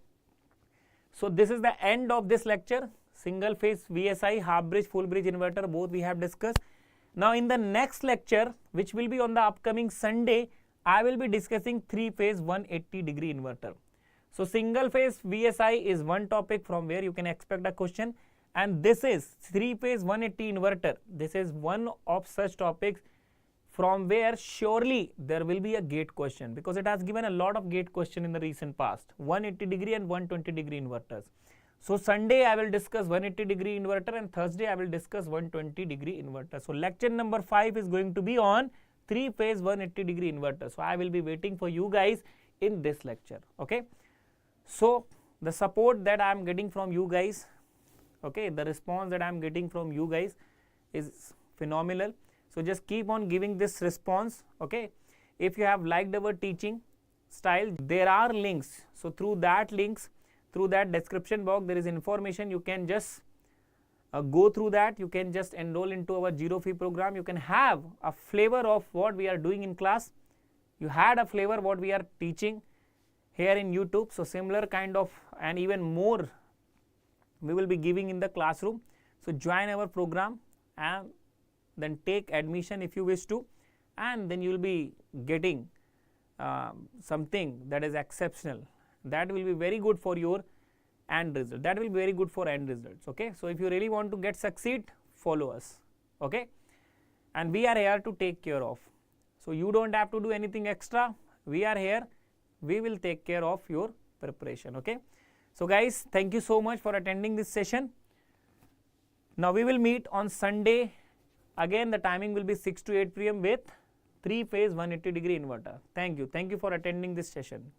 so this is the end of this lecture. Single phase VSI, half bridge, full bridge inverter, both we have discussed. Now in the next lecture, which will be on the upcoming Sunday, I will be discussing 3-phase 180-degree inverter. So single phase VSI is one topic from where you can expect a question, and this is 3-phase 180 inverter. This is one of such topics from where surely there will be a gate question, because it has given a lot of gate question in the recent past, 180 degree and 120 degree inverters. So Sunday I will discuss 180 degree inverter and Thursday I will discuss 120 degree inverter. So lecture number 5 is going to be on 3-phase 180 degree inverter. So I will be waiting for you guys in this lecture. Okay. So the support that I am getting from you guys, okay, the response that I am getting from you guys is phenomenal. So just keep on giving this response. Okay. If you have liked our teaching style, there are links. So through that links, through that description box, there is information. You can just go through that. You can just enroll into our zero fee program. You can have a flavor of what we are doing in class. You had a flavor what we are teaching here in YouTube. So similar kind of and even more we will be giving in the classroom. So join our program and then take admission if you wish to, and then you will be getting something that is exceptional. That will be very good for your end result. That will be very good for end results. Okay. So if you really want to get succeed, follow us. Okay. And we are here to take care of. So you don't have to do anything extra. We are here. We will take care of your preparation. Okay. So guys, thank you so much for attending this session. Now we will meet on Sunday. Again, the timing will be 6 to 8 p.m. with 3-phase 180 degree inverter. Thank you. Thank you for attending this session.